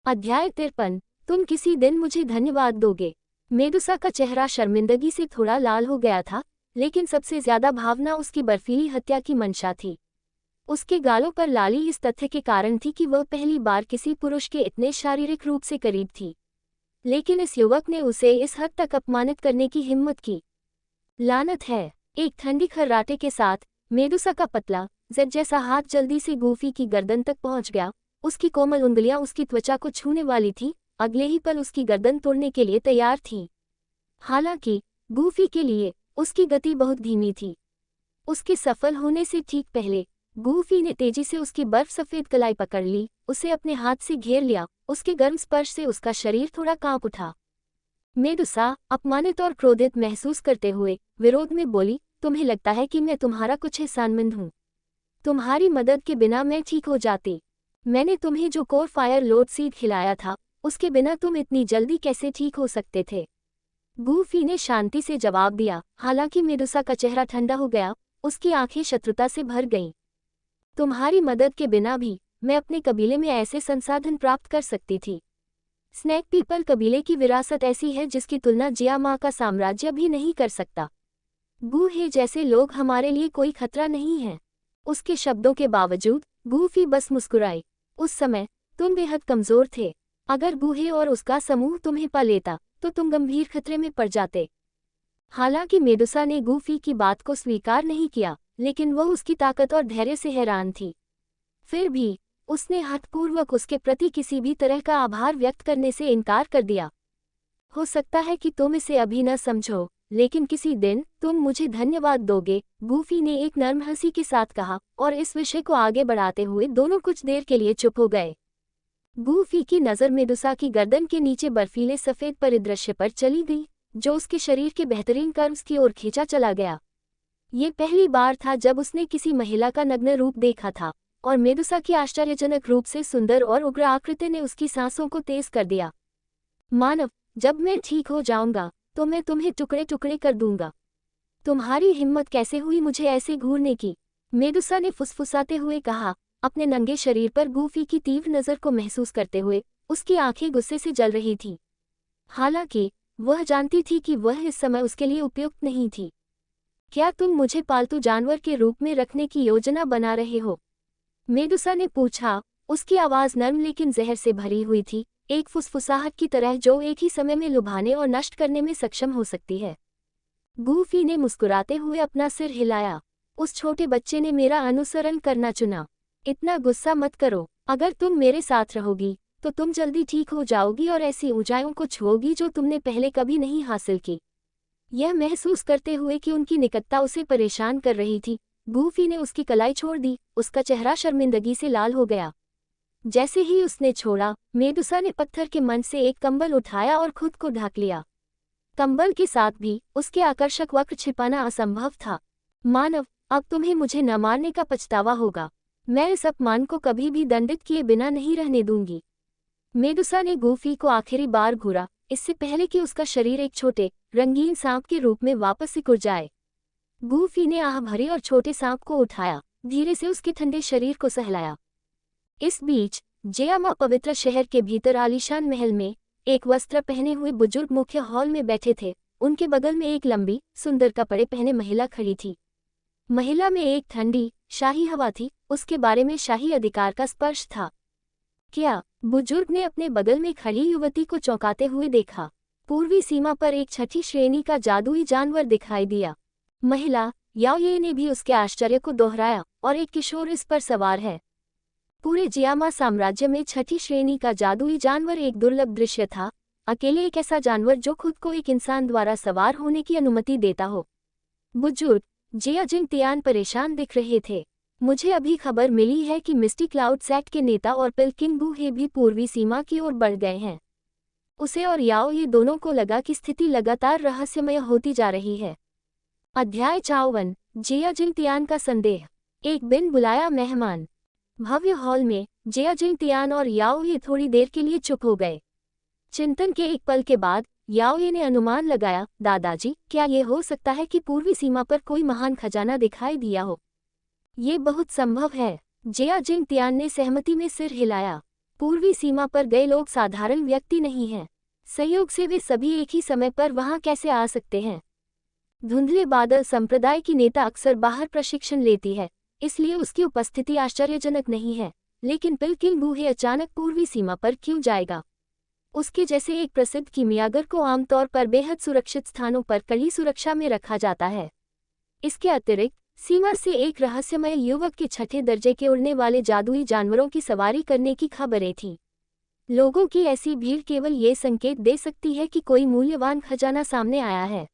अध्याय 53। तुम किसी दिन मुझे धन्यवाद दोगे। मेडुसा का चेहरा शर्मिंदगी से थोड़ा लाल हो गया था, लेकिन सबसे ज्यादा भावना उसकी बर्फीली हत्या की मंशा थी। उसके गालों पर लाली इस तथ्य के कारण थी कि वह पहली बार किसी पुरुष के इतने शारीरिक रूप से करीब थी, लेकिन इस युवक ने उसे इस हद तक अपमानित करने की हिम्मत की। लानत है। एक ठंडी खर्राटे के साथ मेडुसा का पतला जेड जैसा हाथ जल्दी से गूफी की गर्दन तक पहुंच गया। उसकी कोमल उंगलियां उसकी त्वचा को छूने वाली थी, अगले ही पल उसकी गर्दन तोड़ने के लिए तैयार थी। हालांकि गूफी के लिए उसकी गति बहुत धीमी थी। उसके सफल होने से ठीक पहले गूफी ने तेजी से उसकी बर्फ सफेद कलाई पकड़ ली, उसे अपने हाथ से घेर लिया। उसके गर्म स्पर्श से उसका शरीर थोड़ा कांप उठा। मेडुसा अपमानित और क्रोधित महसूस करते हुए विरोध में बोली, तुम्हें लगता है कि मैं तुम्हारा कुछ एहसानमंद हूँ? तुम्हारी मदद के बिना मैं ठीक हो जाती। मैंने तुम्हें जो कोर फायर लोड सीड खिलाया था, उसके बिना तुम इतनी जल्दी कैसे ठीक हो सकते थे? गूफी ने शांति से जवाब दिया। हालांकि मेडुसा का चेहरा ठंडा हो गया, उसकी आंखें शत्रुता से भर गईं। तुम्हारी मदद के बिना भी मैं अपने कबीले में ऐसे संसाधन प्राप्त कर सकती थी। स्नैक पीपल कबीले की विरासत ऐसी है जिसकी तुलना जियामा का साम्राज्य भी नहीं कर सकता। गूहे जैसे लोग हमारे लिए कोई खतरा नहीं है। उसके शब्दों के बावजूद गूफी बस मुस्कुराई। उस समय तुम बेहद कमजोर थे। अगर गूहे और उसका समूह तुम्हें पा लेता तो तुम गंभीर खतरे में पड़ जाते। हालांकि मेडुसा ने गूफी की बात को स्वीकार नहीं किया, लेकिन वह उसकी ताकत और धैर्य से हैरान थी। फिर भी उसने हठपूर्वक उसके प्रति किसी भी तरह का आभार व्यक्त करने से इनकार कर दिया। हो सकता है कि तुम इसे अभी न समझो, लेकिन किसी दिन तुम मुझे धन्यवाद दोगे, गूफी ने एक नर्म हंसी के साथ कहा, और इस विषय को आगे बढ़ाते हुए दोनों कुछ देर के लिए चुप हो गए। गूफी की नज़र मेडुसा की गर्दन के नीचे बर्फीले सफ़ेद परिदृश्य पर चली गई, जो उसके शरीर के बेहतरीन कर्व्स की ओर खींचा चला गया। ये पहली बार था जब उसने किसी महिला का नग्न रूप देखा था, और मेडुसा की आश्चर्यजनक रूप से सुंदर और उग्र आकृति ने उसकी सांसों को तेज कर दिया। मानव, जब मैं ठीक हो जाऊंगा तो मैं तुम्हें टुकड़े टुकड़े कर दूंगा। तुम्हारी हिम्मत कैसे हुई मुझे ऐसे घूरने की? मेडुसा ने फुसफुसाते हुए कहा, अपने नंगे शरीर पर गूफी की तीव्र नज़र को महसूस करते हुए। उसकी आंखें गुस्से से जल रही थीं। हालांकि वह जानती थी कि वह इस समय उसके लिए उपयुक्त नहीं थी। क्या तुम मुझे पालतू जानवर के रूप में रखने की योजना बना रहे हो? मेडुसा ने पूछा। उसकी आवाज़ नर्म लेकिन जहर से भरी हुई थी, एक फुसफुसाहट की तरह जो एक ही समय में लुभाने और नष्ट करने में सक्षम हो सकती है। गूफी ने मुस्कुराते हुए अपना सिर हिलाया। उस छोटे बच्चे ने मेरा अनुसरण करना चुना। इतना गुस्सा मत करो। अगर तुम मेरे साथ रहोगी तो तुम जल्दी ठीक हो जाओगी और ऐसी ऊंचाइयों को छुओगी जो तुमने पहले कभी नहीं हासिल की। यह महसूस करते हुए कि उनकी निकटता उसे परेशान कर रही थी, गूफी ने उसकी कलाई छोड़ दी। उसका चेहरा शर्मिंदगी से लाल हो गया। जैसे ही उसने छोड़ा, मेडुसा ने पत्थर के मन से एक कंबल उठाया और खुद को ढक लिया। कंबल के साथ भी उसके आकर्षक वक्र छिपाना असंभव था। मानव, अब तुम्हें मुझे न मारने का पछतावा होगा। मैं इस अपमान को कभी भी दंडित किए बिना नहीं रहने दूंगी। मेडुसा ने गूफी को आखिरी बार घूरा, इससे पहले कि उसका शरीर एक छोटे रंगीन सांप के रूप में वापस सिकुड़ जाए। गूफी ने आह भरी और छोटे सांप को उठाया, धीरे से उसके ठंडे शरीर को सहलाया। इस बीच जियामा पवित्र शहर के भीतर आलीशान महल में एक वस्त्र पहने हुए बुजुर्ग मुख्य हॉल में बैठे थे। उनके बगल में एक लंबी सुंदर कपड़े पहने महिला खड़ी थी। महिला में एक ठंडी शाही हवा थी, उसके बारे में शाही अधिकार का स्पर्श था। क्या? बुजुर्ग ने अपने बगल में खड़ी युवती को चौंकाते हुए देखा। पूर्वी सीमा पर एक छठी श्रेणी का जादुई जानवर दिखाई दिया। महिला याओये ने भी उसके आश्चर्य को दोहराया, और एक किशोर इस पर सवार है। पूरे जियामा साम्राज्य में छठी श्रेणी का जादुई जानवर एक दुर्लभ दृश्य था। अकेले एक ऐसा जानवर जो खुद को एक इंसान द्वारा सवार होने की अनुमति देता हो। बुजुर्ग जिया जिंगतियान परेशान दिख रहे थे। मुझे अभी खबर मिली है कि मिस्टी क्लाउड सेक्ट के नेता और पिल्किंग गूहे भी पूर्वी सीमा की ओर बढ़ गए हैं। उसे और याओ ये दोनों को लगा कि स्थिति लगातार रहस्यमय होती जा रही है। अध्याय 54। जिया जिंगतियान का संदेह। एक बिन बुलाया मेहमान। भव्य हॉल में जिया जिंगतियान और याओये थोड़ी देर के लिए चुप हो गए। चिंतन के एक पल के बाद याओये ने अनुमान लगाया, दादाजी, क्या ये हो सकता है कि पूर्वी सीमा पर कोई महान खजाना दिखाई दिया हो? ये बहुत संभव है। जिया जिंगतियान ने सहमति में सिर हिलाया। पूर्वी सीमा पर गए लोग साधारण व्यक्ति नहीं हैं। संयोग से वे सभी एक ही समय पर वहां कैसे आ सकते हैं? धुंधले बादल संप्रदाय की नेता अक्सर बाहर प्रशिक्षण लेती है, इसलिए उसकी उपस्थिति आश्चर्यजनक नहीं है। लेकिन पिलकिल बूहे अचानक पूर्वी सीमा पर क्यों जाएगा? उसके जैसे एक प्रसिद्ध कीमियागर को आमतौर पर बेहद सुरक्षित स्थानों पर कड़ी सुरक्षा में रखा जाता है। इसके अतिरिक्त सीमा से एक रहस्यमय युवक के छठे दर्जे के उड़ने वाले जादुई जानवरों की सवारी करने की खबरें थीं। लोगों की ऐसी भीड़ केवल ये संकेत दे सकती है कि कोई मूल्यवान खजाना सामने आया है।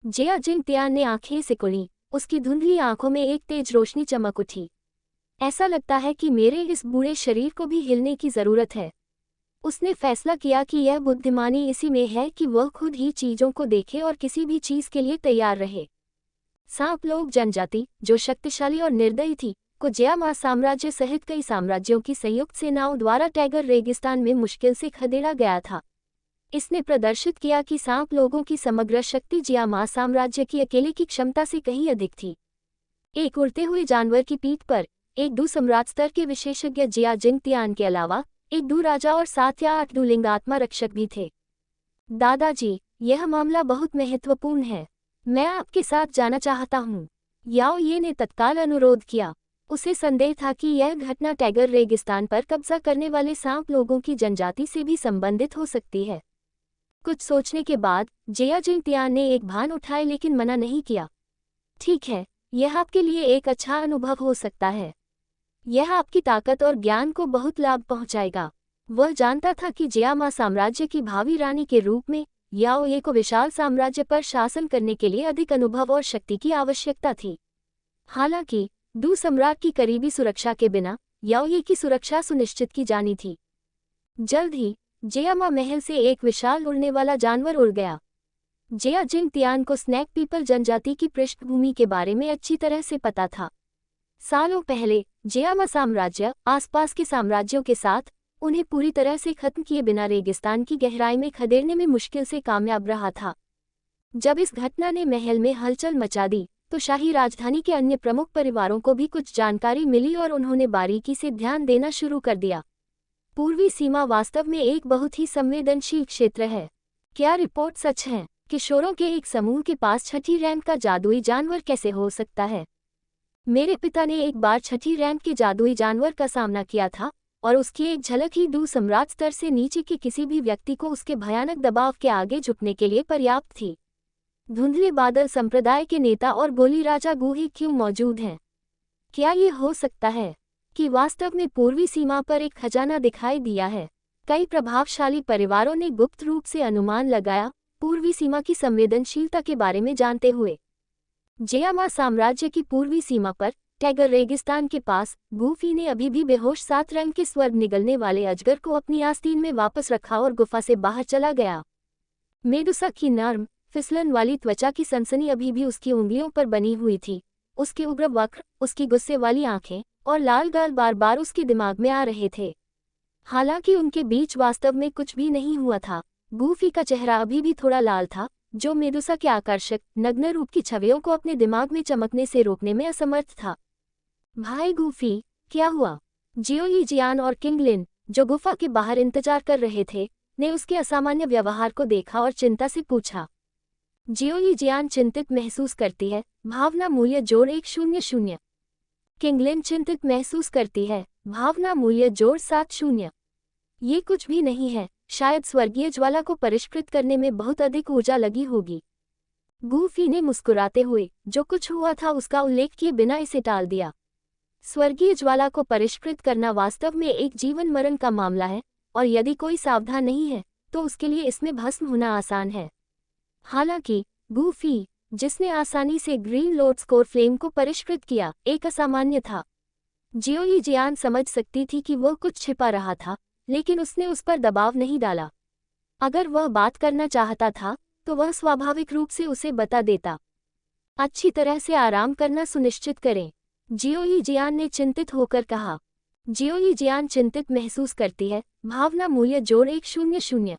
जिया जिंगतियान ने आंखें सिकुड़ी, उसकी धुंधली आंखों में एक तेज रोशनी चमक उठी। ऐसा लगता है कि मेरे इस बूढ़े शरीर को भी हिलने की जरूरत है। उसने फैसला किया कि यह बुद्धिमानी इसी में है कि वह खुद ही चीजों को देखे और किसी भी चीज के लिए तैयार रहे। सांप लोग जनजाति, जो शक्तिशाली और निर्दयी थी, को जियामा साम्राज्य सहित कई साम्राज्यों की संयुक्त सेनाओं द्वारा टैगर रेगिस्तान में मुश्किल से खदेड़ा गया था। इसने प्रदर्शित किया कि सांप लोगों की समग्र शक्ति जियामा साम्राज्य की अकेले की क्षमता से कहीं अधिक थी। एक उड़ते हुए जानवर की पीठ पर एक दू सम्राट स्तर के विशेषज्ञ जिया जिंगतियान के अलावा एक दू राजा और 7 या 8 डूलिंग आत्मा रक्षक भी थे। दादाजी, यह मामला बहुत महत्वपूर्ण है। मैं आपके साथ जाना चाहता हूँ। याओ ये ने तत्काल अनुरोध किया। उसे संदेह था कि यह घटना टैगर रेगिस्तान पर कब्जा करने वाले सांप लोगों की जनजाति से भी संबंधित हो सकती है। कुछ सोचने के बाद जिया जिंगतियान ने एक भान उठाए लेकिन मना नहीं किया। ठीक है, यह आपके लिए एक अच्छा अनुभव हो सकता है। यह आपकी ताकत और ज्ञान को बहुत लाभ पहुंचाएगा। वह जानता था कि जियामा साम्राज्य की भावी रानी के रूप में याओ ये को विशाल साम्राज्य पर शासन करने के लिए अधिक अनुभव और शक्ति की आवश्यकता थी। हालांकि दू सम्राट की करीबी सुरक्षा के बिना याओ ये की सुरक्षा सुनिश्चित की जानी थी। जल्द ही जियामा महल से एक विशाल उड़ने वाला जानवर उड़ गया। जिया जिंगतियान को स्नैक पीपल जनजाति की पृष्ठभूमि के बारे में अच्छी तरह से पता था। सालों पहले जियामा साम्राज्य आसपास के साम्राज्यों के साथ उन्हें पूरी तरह से खत्म किए बिना रेगिस्तान की गहराई में खदेड़ने में मुश्किल से कामयाब रहा था। जब इस घटना ने महल में हलचल मचा दी तो शाही राजधानी के अन्य प्रमुख परिवारों को भी कुछ जानकारी मिली और उन्होंने बारीकी से ध्यान देना शुरू कर दिया। पूर्वी सीमा वास्तव में एक बहुत ही संवेदनशील क्षेत्र है। क्या रिपोर्ट सच है? किशोरों के एक समूह के पास छठी रैंक का जादुई जानवर कैसे हो सकता है? मेरे पिता ने एक बार छठी रैंक के जादुई जानवर का सामना किया था और उसकी एक झलक ही दू सम्राट स्तर से नीचे के किसी भी व्यक्ति को उसके भयानक दबाव के आगे झुकने के लिए पर्याप्त थी। धुंधले बादल संप्रदाय के नेता और गोली राजा गुहे क्यों मौजूद हैं? क्या ये हो सकता है कि वास्तव में पूर्वी सीमा पर एक खजाना दिखाई दिया है? कई प्रभावशाली परिवारों ने गुप्त रूप से अनुमान लगाया, पूर्वी सीमा की संवेदनशीलता के बारे में जानते हुए। जियामा साम्राज्य की पूर्वी सीमा पर टैगर रेगिस्तान के पास गूफी ने अभी भी बेहोश 7 रंग के स्वर्ग निगलने वाले अजगर को अपनी आस्तीन में वापस रखा और गुफा से बाहर चला गया। मेडुसा की नर्म फिसलन वाली त्वचा की सनसनी अभी भी उसकी उंगलियों पर बनी हुई थी। उसके उग्र वक्र, उसकी गुस्से वाली आंखें और लाल गाल बार बार उसके दिमाग में आ रहे थे। हालांकि उनके बीच वास्तव में कुछ भी नहीं हुआ था। गूफी का चेहरा अभी भी थोड़ा लाल था, जो मेडुसा के आकर्षक नग्न रूप की छवियों को अपने दिमाग में चमकने से रोकने में असमर्थ था। भाई गूफी, क्या हुआ? जियोई जियान और किंगलिन, जो गुफा के बाहर इंतजार कर रहे थे, ने उसके असामान्य व्यवहार को देखा और चिंता से पूछा। जियोई जियान चिंतित महसूस करती है, भावना मूल्य जोड़ 100। किंगलिन चिंतित महसूस करती है, भावना मूल्य जोड़ 70। ये कुछ भी नहीं है, शायद स्वर्गीय ज्वाला को परिष्कृत करने में बहुत अधिक ऊर्जा लगी होगी। गूफी ने मुस्कुराते हुए जो कुछ हुआ था उसका उल्लेख किए बिना इसे टाल दिया। स्वर्गीय ज्वाला को परिष्कृत करना वास्तव में एक जीवन मरण का मामला है, और यदि कोई सावधान नहीं है तो उसके लिए इसमें भस्म होना आसान है। हालांकि गूफी, जिसने आसानी से ग्रीन लॉर्ड स्कोर फ्लेम को परिष्कृत किया, एक असामान्य था। जियोई जियान समझ सकती थी कि वह कुछ छिपा रहा था, लेकिन उसने उस पर दबाव नहीं डाला। अगर वह बात करना चाहता था तो वह स्वाभाविक रूप से उसे बता देता। अच्छी तरह से आराम करना सुनिश्चित करें, जियोई जियान ने चिंतित होकर कहा। जियोई जियान चिंतित महसूस करती है, भावना मूल्य जोड़ 100।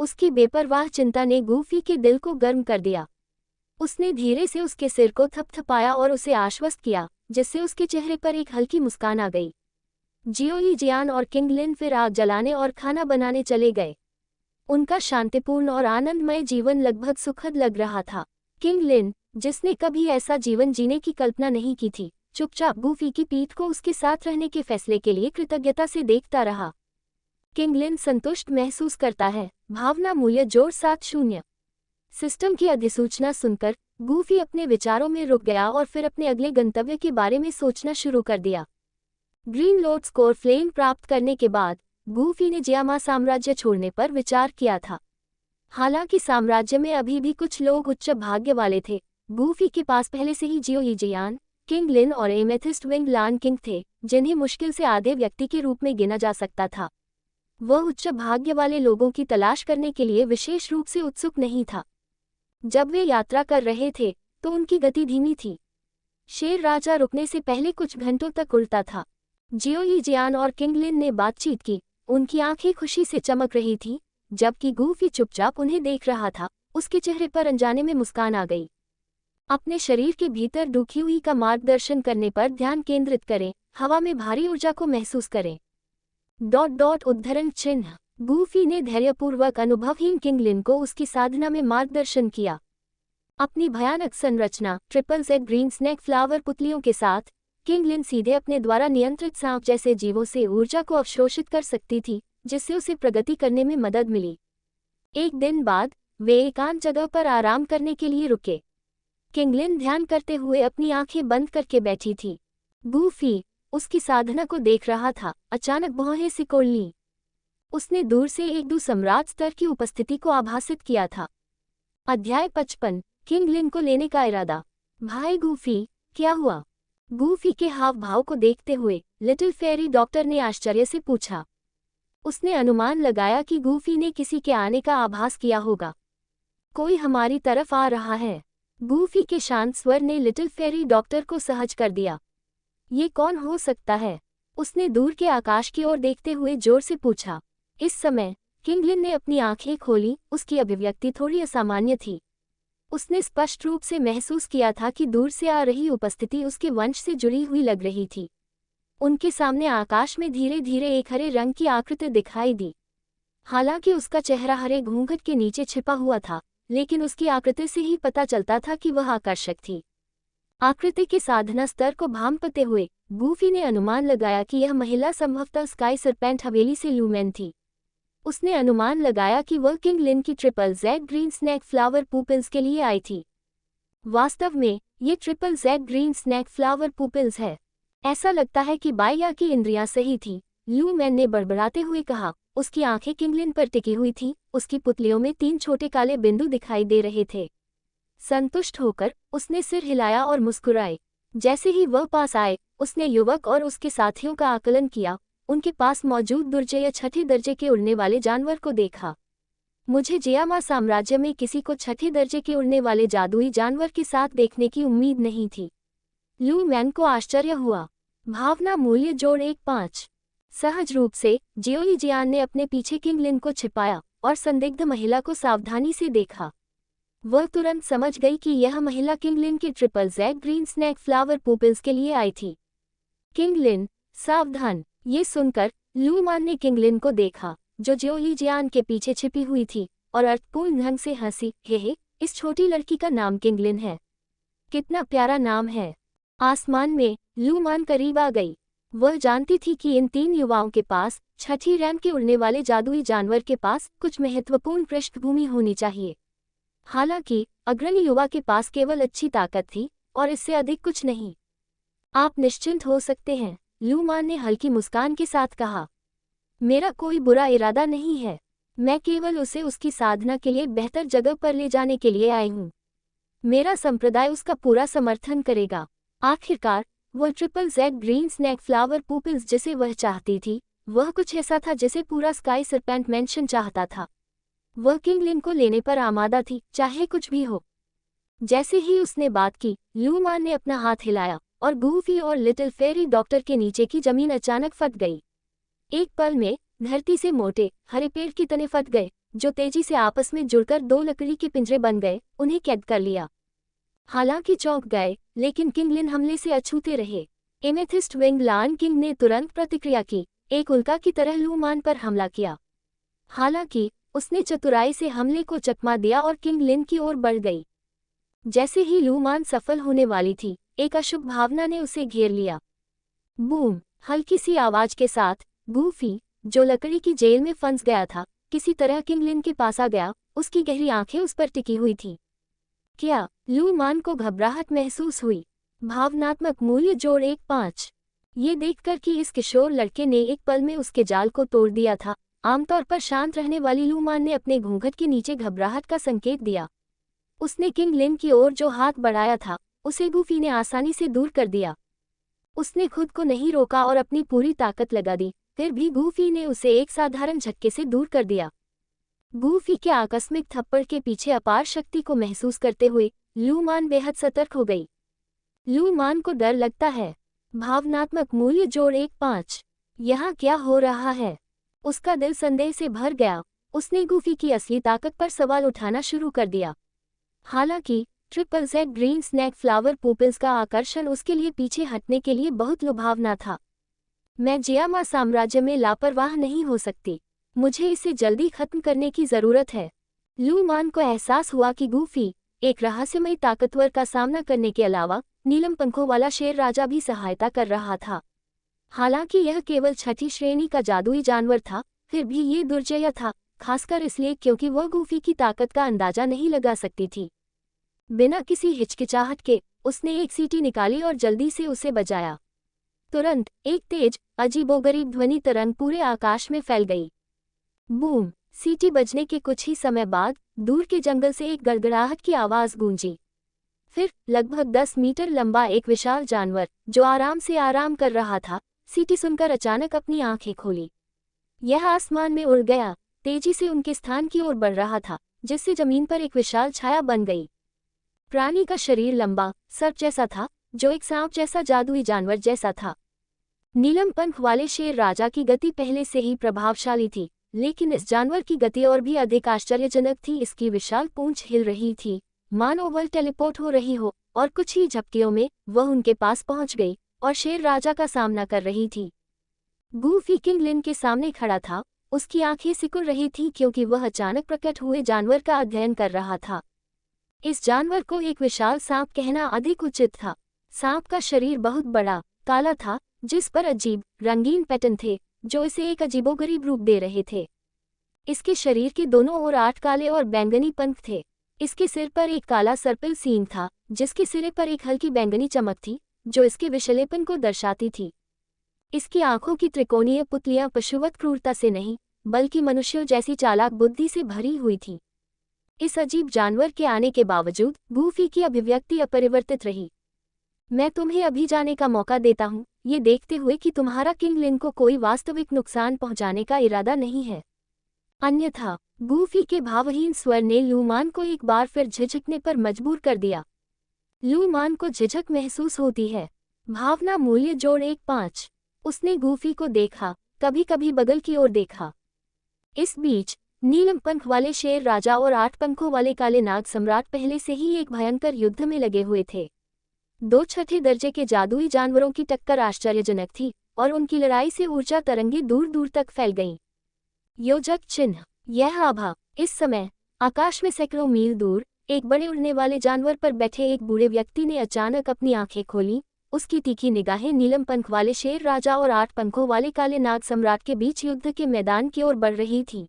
उसकी बेपरवाह चिंता ने गूफी के दिल को गर्म कर दिया। उसने धीरे से उसके सिर को थपथपाया और उसे आश्वस्त किया, जिससे उसके चेहरे पर एक हल्की मुस्कान आ गई। जियो ही जियान और किंग लिन फिर आग जलाने और खाना बनाने चले गए। उनका शांतिपूर्ण और आनंदमय जीवन लगभग सुखद लग रहा था। किंग लिन, जिसने कभी ऐसा जीवन जीने की कल्पना नहीं की थी, चुपचाप गूफी की पीठ को उसके साथ रहने के फैसले के लिए कृतज्ञता से देखता रहा। किंग लिन संतुष्ट महसूस करता है। भावना मूल्य जोड़ 7-0। सिस्टम की अधिसूचना सुनकर गूफी अपने विचारों में रुक गया और फिर अपने अगले गंतव्य के बारे में सोचना शुरू कर दिया। ग्रीन लोड स्कोर फ्लेम प्राप्त करने के बाद गूफी ने जियामा साम्राज्य छोड़ने पर विचार किया था। हालांकि साम्राज्य में अभी भी कुछ लोग उच्च भाग्य वाले थे। गूफी के पास पहले से ही जियो ही जियान, किंग लिन और एमेथिस्ट विंग लान किंग थे, जिन्हें मुश्किल से आधे व्यक्ति के रूप में गिना जा सकता था। वह उच्च भाग्य वाले लोगों की तलाश करने के लिए विशेष रूप से उत्सुक नहीं था। जब वे यात्रा कर रहे थे तो उनकी गति धीमी थी। शेर राजा रुकने से पहले कुछ घंटों तक उड़ता था। जियो ही जियान और किंग लिन ने बातचीत की। उनकी आंखें खुशी से चमक रही थीं, जबकि गूफी चुपचाप उन्हें देख रहा था। उसके चेहरे पर अनजाने में मुस्कान आ गई। अपने शरीर के भीतर दुखी हुई का मार्गदर्शन करने पर ध्यान केंद्रित करें। हवा में भारी ऊर्जा को महसूस करें। उद्धरण चिन्ह। गूफी ने धैर्यपूर्वक अनुभवहीन किंग लिन को उसकी साधना में मार्गदर्शन किया। अपनी भयानक संरचना ZZZ ग्रीन स्नेक फ्लावर पुतलियों के साथ किंग लिन सीधे अपने द्वारा नियंत्रित सांप जैसे जीवों से ऊर्जा को अवशोषित कर सकती थी, जिससे उसे प्रगति करने में मदद मिली। एक दिन बाद वे एकांत जगह पर आराम करने के लिए रुके। किंग लिन ध्यान करते हुए अपनी आंखें बंद करके बैठी थी। गूफी उसकी साधना को देख रहा था। अचानक भौहें सिकोड़ लीं। उसने दूर से एक दो सम्राट स्तर की उपस्थिति को आभासित किया था। अध्याय 55। किंग लिन को लेने का इरादा। भाई गूफी, क्या हुआ? गूफी के हाव भाव को देखते हुए लिटिल फेरी डॉक्टर ने आश्चर्य से पूछा। उसने अनुमान लगाया कि गूफी ने किसी के आने का आभास किया होगा। कोई हमारी तरफ आ रहा है। गूफी के शांत स्वर ने लिटिल फेरी डॉक्टर को सहज कर दिया। ये कौन हो सकता है? उसने दूर के आकाश की ओर देखते हुए जोर से पूछा। इस समय किंग लिन ने अपनी आंखें खोली। उसकी अभिव्यक्ति थोड़ी असामान्य थी। उसने स्पष्ट रूप से महसूस किया था कि दूर से आ रही उपस्थिति उसके वंश से जुड़ी हुई लग रही थी। उनके सामने आकाश में धीरे धीरे एक हरे रंग की आकृति दिखाई दी। हालांकि उसका चेहरा हरे घूंघट के नीचे छिपा हुआ था, लेकिन उसकी आकृति से ही पता चलता था कि वह आकर्षक थी। आकृति के साधना स्तर को भांपते हुए गूफी ने अनुमान लगाया कि यह महिला संभवतः स्काई सरपेंट हवेली से लूमेन थी। उसने अनुमान लगाया कि वह किंग लिन की ZZZ green snake flower pupils के लिए आई थी। वास्तव में ये ZZZ green snake flower pupils है। ऐसा लगता है कि बाया की इंद्रियां सही थी, लू मैन ने बड़बड़ाते हुए कहा। उसकी आंखें किंग लिन पर टिकी हुई थीं। उसकी पुतलियों में 3 छोटे काले बिंदु दिखाई दे रहे थे। संतुष्ट होकर उसने सिर हिलाया और मुस्कुराए। जैसे ही वह पास आए, उसने युवक और उसके साथियों का आकलन किया। उनके पास मौजूद दुर्जय 6ठे दर्जे के उड़ने वाले जानवर को देखा। मुझे जियामा साम्राज्य में किसी को 6ठे दर्जे के उड़ने वाले जादुई जानवर के साथ देखने की उम्मीद नहीं थी। लू मैन को आश्चर्य हुआ। भावना मूल्य जोड़ 1-5। सहज रूप से जियो ही जियान ने अपने पीछे किंग लिन को छिपाया और संदिग्ध महिला को सावधानी से देखा। वह तुरंत समझ गई कि यह महिला किंग लिन के ZZZ green snake flower pupils के लिए आई थी। किंग लिन, सावधान। ये सुनकर लू मान ने किंग लिन को देखा, जो जियो ही जियान के पीछे छिपी हुई थी, और अर्थपूर्ण ढंग से हंसी। हे, इस छोटी लड़की का नाम किंग लिन है। कितना प्यारा नाम है। आसमान में लू मान करीब आ गई। वह जानती थी कि इन 3 युवाओं के पास 6ठी रैंक के उड़ने वाले जादुई जानवर के पास कुछ महत्वपूर्ण पृष्ठभूमि होनी चाहिए। हालांकि अग्रणी युवा के पास केवल अच्छी ताकत थी और इससे अधिक कुछ नहीं। आप निश्चिंत हो सकते हैं, लू मान ने हल्की मुस्कान के साथ कहा। मेरा कोई बुरा इरादा नहीं है। मैं केवल उसे उसकी साधना के लिए बेहतर जगह पर ले जाने के लिए आई हूँ। मेरा संप्रदाय उसका पूरा समर्थन करेगा। आखिरकार वह ZZZ green snake flower pupils जिसे वह चाहती थी, वह कुछ ऐसा था जिसे पूरा स्काई सरपेंट मैंशन चाहता था। वह किंग लिन को लेने पर आमादा थी, चाहे कुछ भी हो। जैसे ही उसने बात की, लू मान ने अपना हाथ हिलाया और गूफी और लिटिल फेरी डॉक्टर के नीचे की जमीन अचानक फट गई। एक पल में धरती से मोटे हरे पेड़ की तने फट गए, जो तेजी से आपस में जुड़कर 2 लकड़ी के पिंजरे बन गए, उन्हें कैद कर लिया। हालांकि चौंक गए, लेकिन किंग लिन हमले से अछूते रहे। एमेथिस्ट विंग लान किंग ने तुरंत प्रतिक्रिया की, एक उल्का की तरह लू मान पर हमला किया। हालांकि उसने चतुराई से हमले को चकमा दिया और किंग लिन की ओर बढ़ गई। जैसे ही लू मान सफल होने वाली थी, एक अशुभ भावना ने उसे घेर लिया। बूम! हल्की सी आवाज के साथ गूफी, जो लकड़ी की जेल में फंस गया था, किसी तरह किंग लिन के पास आ गया। उसकी गहरी आंखें उस पर टिकी हुई थी। क्या लू मान को घबराहट महसूस हुई? भावनात्मक मूल्य जोड़ 1-5। ये देखकर कि इस किशोर लड़के ने एक पल में उसके जाल को तोड़ दिया था, आमतौर पर शांत रहने वाली लू मान ने अपने घूंघट के नीचे घबराहट का संकेत दिया। उसने किंग लिन की ओर जो हाथ बढ़ाया था, उसे गूफी ने आसानी से दूर कर दिया। उसने खुद को नहीं रोका और अपनी पूरी ताकत लगा दी, फिर भी गूफी ने उसे एक साधारण झटके से दूर कर दिया। गूफी के आकस्मिक थप्पड़ के पीछे अपार शक्ति को महसूस करते हुए लू मान बेहद सतर्क हो गई। लू मान को डर लगता है। भावनात्मक मूल्य जोड़ 1-5। यहाँ क्या हो रहा है? उसका दिल संदेह से भर गया। उसने गूफी की असली ताकत पर सवाल उठाना शुरू कर दिया। हालांकि ZZZ ग्रीन स्नैक फ्लावर पोपिल्स का आकर्षण उसके लिए पीछे हटने के लिए बहुत लुभावना था। मैं जियामा साम्राज्य में लापरवाह नहीं हो सकती। मुझे इसे जल्दी खत्म करने की जरूरत है। लू मान को एहसास हुआ कि गूफी, एक रहस्यमयी ताकतवर का सामना करने के अलावा नीलम पंखों वाला शेर राजा भी सहायता कर रहा था। हालांकि यह केवल छठी श्रेणी का जादुई जानवर था, फिर भी ये दुर्जय था, खासकर इसलिए क्योंकि वह गूफी की ताकत का अंदाजा नहीं लगा सकती थी। बिना किसी हिचकिचाहट के उसने एक सीटी निकाली और जल्दी से उसे बजाया। तुरंत एक तेज, अजीबोगरीब ध्वनि तरंग पूरे आकाश में फैल गई। बूम! सीटी बजने के कुछ ही समय बाद दूर के जंगल से एक गड़गड़ाहट की आवाज गूंजी। फिर लगभग 10 मीटर लंबा एक विशाल जानवर, जो आराम से आराम कर रहा था, सीटी सुनकर अचानक अपनी आंखें खोली। यह आसमान में उड़ गया, तेजी से उनके स्थान की ओर बढ़ रहा था, जिससे जमीन पर एक विशाल छाया बन गई। प्राणी का शरीर लंबा, सर्प जैसा था, जो एक सांप जैसा जादुई जानवर जैसा था। नीलम पंख वाले शेर राजा की गति पहले से ही प्रभावशाली थी, लेकिन इस जानवर की गति और भी अधिक आश्चर्यजनक थी। इसकी विशाल पूंछ हिल रही थी, मानो वह टेलीपोर्ट हो रही हो, और कुछ ही झपकियों में वह उनके पास पहुंच गई और शेर राजा का सामना कर रही थी। गूफी किंग लिन के सामने खड़ा था, उसकी आंखें सिकुड़ रही थीं क्योंकि वह अचानक प्रकट हुए जानवर का अध्ययन कर रहा था। इस जानवर को एक विशाल सांप कहना अधिक उचित था। सांप का शरीर बहुत बड़ा, काला था, जिस पर अजीब, रंगीन पैटर्न थे, जो इसे एक अजीबोगरीब रूप दे रहे थे। इसके शरीर के दोनों ओर 8 काले और बैंगनी पंख थे। इसके सिर पर एक काला सर्पिल सींग था, जिसके सिरे पर एक हल्की बैंगनी चमक थी, जो इसके विषैलेपन को दर्शाती थी। इसकी आंखों की त्रिकोणीय पुतलियां पशुवत क्रूरता से नहीं, बल्कि मनुष्यों जैसी चालाक बुद्धि से भरी हुई थी। इस अजीब जानवर के आने के बावजूद गूफी की अभिव्यक्ति अपरिवर्तित रही। मैं तुम्हें अभी जाने का मौका देता हूँ, ये देखते हुए कि तुम्हारा किंग लिन को कोई वास्तविक नुकसान पहुंचाने का इरादा नहीं है। अन्यथा गूफी के भावहीन स्वर ने लू मान को एक बार फिर झिझकने पर मजबूर कर दिया। लू मान को झिझक महसूस होती है। भावना मूल्य जोड़ 1-5। उसने गूफी को देखा, कभी कभी बगल की ओर देखा। इस बीच नीलम पंख वाले शेर राजा और 8 पंखों वाले काले नाग सम्राट पहले से ही एक भयंकर युद्ध में लगे हुए थे। 2 छठे दर्जे के जादुई जानवरों की टक्कर आश्चर्यजनक थी, और उनकी लड़ाई से ऊर्जा तरंगें दूर दूर तक फैल गईं। योजक चिन्ह। यह आभा। इस समय आकाश में सैकड़ों मील दूर एक बड़े उड़ने वाले जानवर पर बैठे एक बूढ़े व्यक्ति ने अचानक अपनी आंखें खोलीं। उसकी तीखी निगाहें नीलम पंख वाले शेर राजा और 8 पंखों वाले काले नाग सम्राट के बीच युद्ध के मैदान की ओर बढ़ रही थी।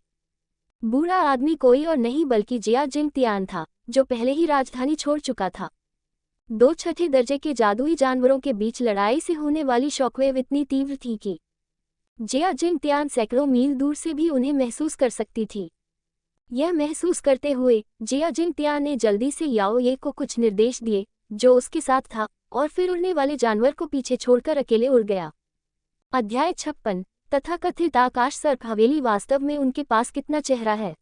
बूढ़ा आदमी कोई और नहीं बल्कि जिया जिंग तियान था, जो पहले ही राजधानी छोड़ चुका था। 2 छठे दर्जे के जादुई जानवरों के बीच लड़ाई से होने वाली शॉकवेव इतनी तीव्र थी कि जिया जिंग तियान सैकड़ों मील दूर से भी उन्हें महसूस कर सकती थी। यह महसूस करते हुए जिया जिंग तियान ने जल्दी से याओ ये को कुछ निर्देश दिए, जो उसके साथ था, और फिर उड़ने वाले जानवर को पीछे छोड़कर अकेले उड़ गया। अध्याय 56। तथाकथित आकाश सर्प हवेली वास्तव में उनके पास कितना चेहरा है।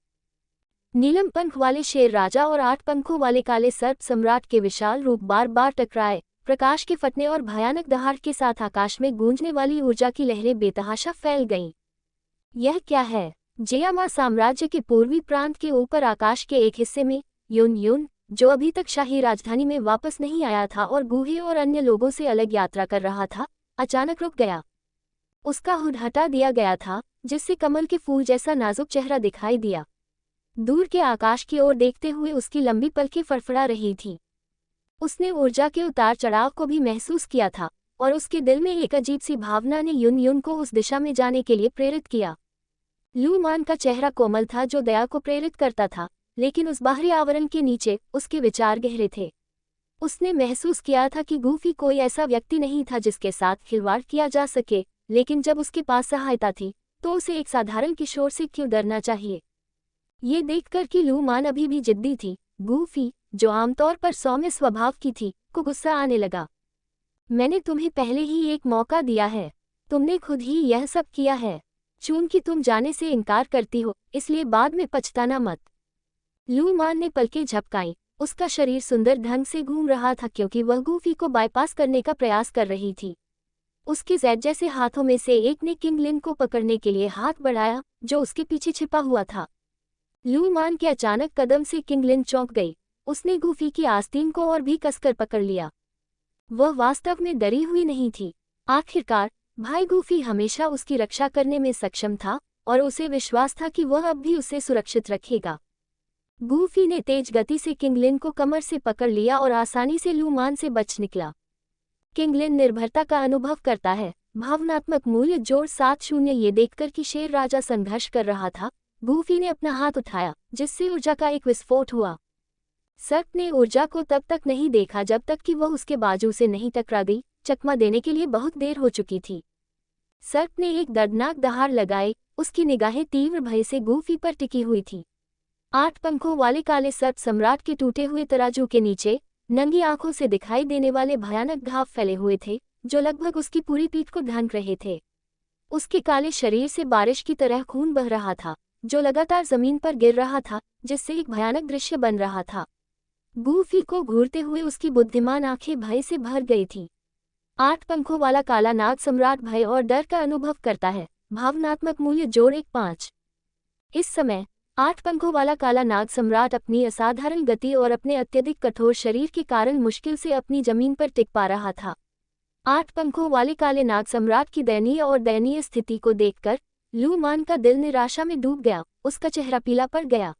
नीलम पंख वाले शेर राजा और 8 पंखों वाले काले सर्प सम्राट के विशाल रूप बार बार टकराए। प्रकाश के फटने और भयानक दहाड़ के साथ आकाश में गूंजने वाली ऊर्जा की लहरें बेतहाशा फैल गईं। यह क्या है? जियामा साम्राज्य के पूर्वी प्रांत के ऊपर आकाश के एक हिस्से में युन युन, जो अभी तक शाही राजधानी में वापस नहीं आया था और गूहे और अन्य लोगों से अलग यात्रा कर रहा था, अचानक रुक गया। उसका हुड हटा दिया गया था, जिससे कमल के फूल जैसा नाजुक चेहरा दिखाई दिया। दूर के आकाश की ओर देखते हुए उसकी लंबी पलकें फड़फड़ा रही थीं। उसने ऊर्जा के उतार चढ़ाव को भी महसूस किया था, और उसके दिल में एक अजीब सी भावना ने युन युन को उस दिशा में जाने के लिए प्रेरित किया। लू मान का चेहरा कोमल था, जो दया को प्रेरित करता था, लेकिन उस बाहरी आवरण के नीचे उसके विचार गहरे थे। उसने महसूस किया था कि गूफी कोई ऐसा व्यक्ति नहीं था जिसके साथ खिलवाड़ किया जा सके, लेकिन जब उसके पास सहायता थी तो उसे एक साधारण किशोर से क्यों डरना चाहिए। ये देखकर कि लू मान अभी भी जिद्दी थी, गूफी, जो आमतौर पर सौम्य स्वभाव की थी, को गुस्सा आने लगा। मैंने तुम्हें पहले ही एक मौका दिया है, तुमने खुद ही यह सब किया है। चूंकि तुम जाने से इनकार करती हो, इसलिए बाद में पछताना मत। लू मान ने पलकें झपकाईं। उसका शरीर सुंदर ढंग से घूम रहा था क्योंकि वह गूफी को बाईपास करने का प्रयास कर रही थी। उसके जैद जैसे हाथों में से एक ने किंग लिन को पकड़ने के लिए हाथ बढ़ाया, जो उसके पीछे छिपा हुआ था। लू मान के अचानक कदम से किंग लिन चौंक गई। उसने गूफी की आस्तीन को और भी कसकर पकड़ लिया। वह वास्तव में डरी हुई नहीं थी। आखिरकार भाई गूफी हमेशा उसकी रक्षा करने में सक्षम था, और उसे विश्वास था कि वह अब भी उसे सुरक्षित रखेगा। गूफी ने तेज गति से किंगलिन को कमर से पकड़ लिया और आसानी से लू मान से बच निकला। किंगलिन निर्भरता का अनुभव करता है। भावनात्मक मूल्य जोड़ 7-0। ये देखकर कि शेर राजा संघर्ष कर रहा था, गूफी ने अपना हाथ उठाया, जिससे ऊर्जा का एक विस्फोट हुआ। सर्प ने ऊर्जा को तब तक नहीं देखा जब तक कि वह उसके बाजू से नहीं टकरा गई। चकमा देने के लिए बहुत देर हो चुकी थी। सर्प ने एक दर्दनाक दहाड़ लगाई। उसकी निगाहें तीव्र भय से गूफी पर टिकी हुई थी। 8 पंखों वाले काले सर्प सम्राट के टूटे हुए तराजू के नीचे नंगी आंखों से दिखाई देने वाले भयानक घाव फैले हुए थे, जो लगभग उसकी पूरी पीठ को ढक रहे थे। उसके काले शरीर से बारिश की तरह खून बह रहा था, जो लगातार जमीन पर गिर रहा था, जिससे एक भयानक दृश्य बन रहा था। गूफी को घूरते हुए उसकी बुद्धिमान आंखें भय से भर गई थीं। 8 पंखों वाला काला नाग सम्राट भय और डर का अनुभव करता है। भावनात्मक मूल्य जोड़ 1-5। इस समय 8 पंखों वाला काला नाग सम्राट अपनी असाधारण गति और अपने अत्यधिक कठोर शरीर के कारण मुश्किल से अपनी जमीन पर टिक पा रहा था। 8 पंखों वाले काले नाग सम्राट की दयनीय स्थिति को देखकर लू मान का दिल निराशा में डूब गया। उसका चेहरा पीला पड़ गया।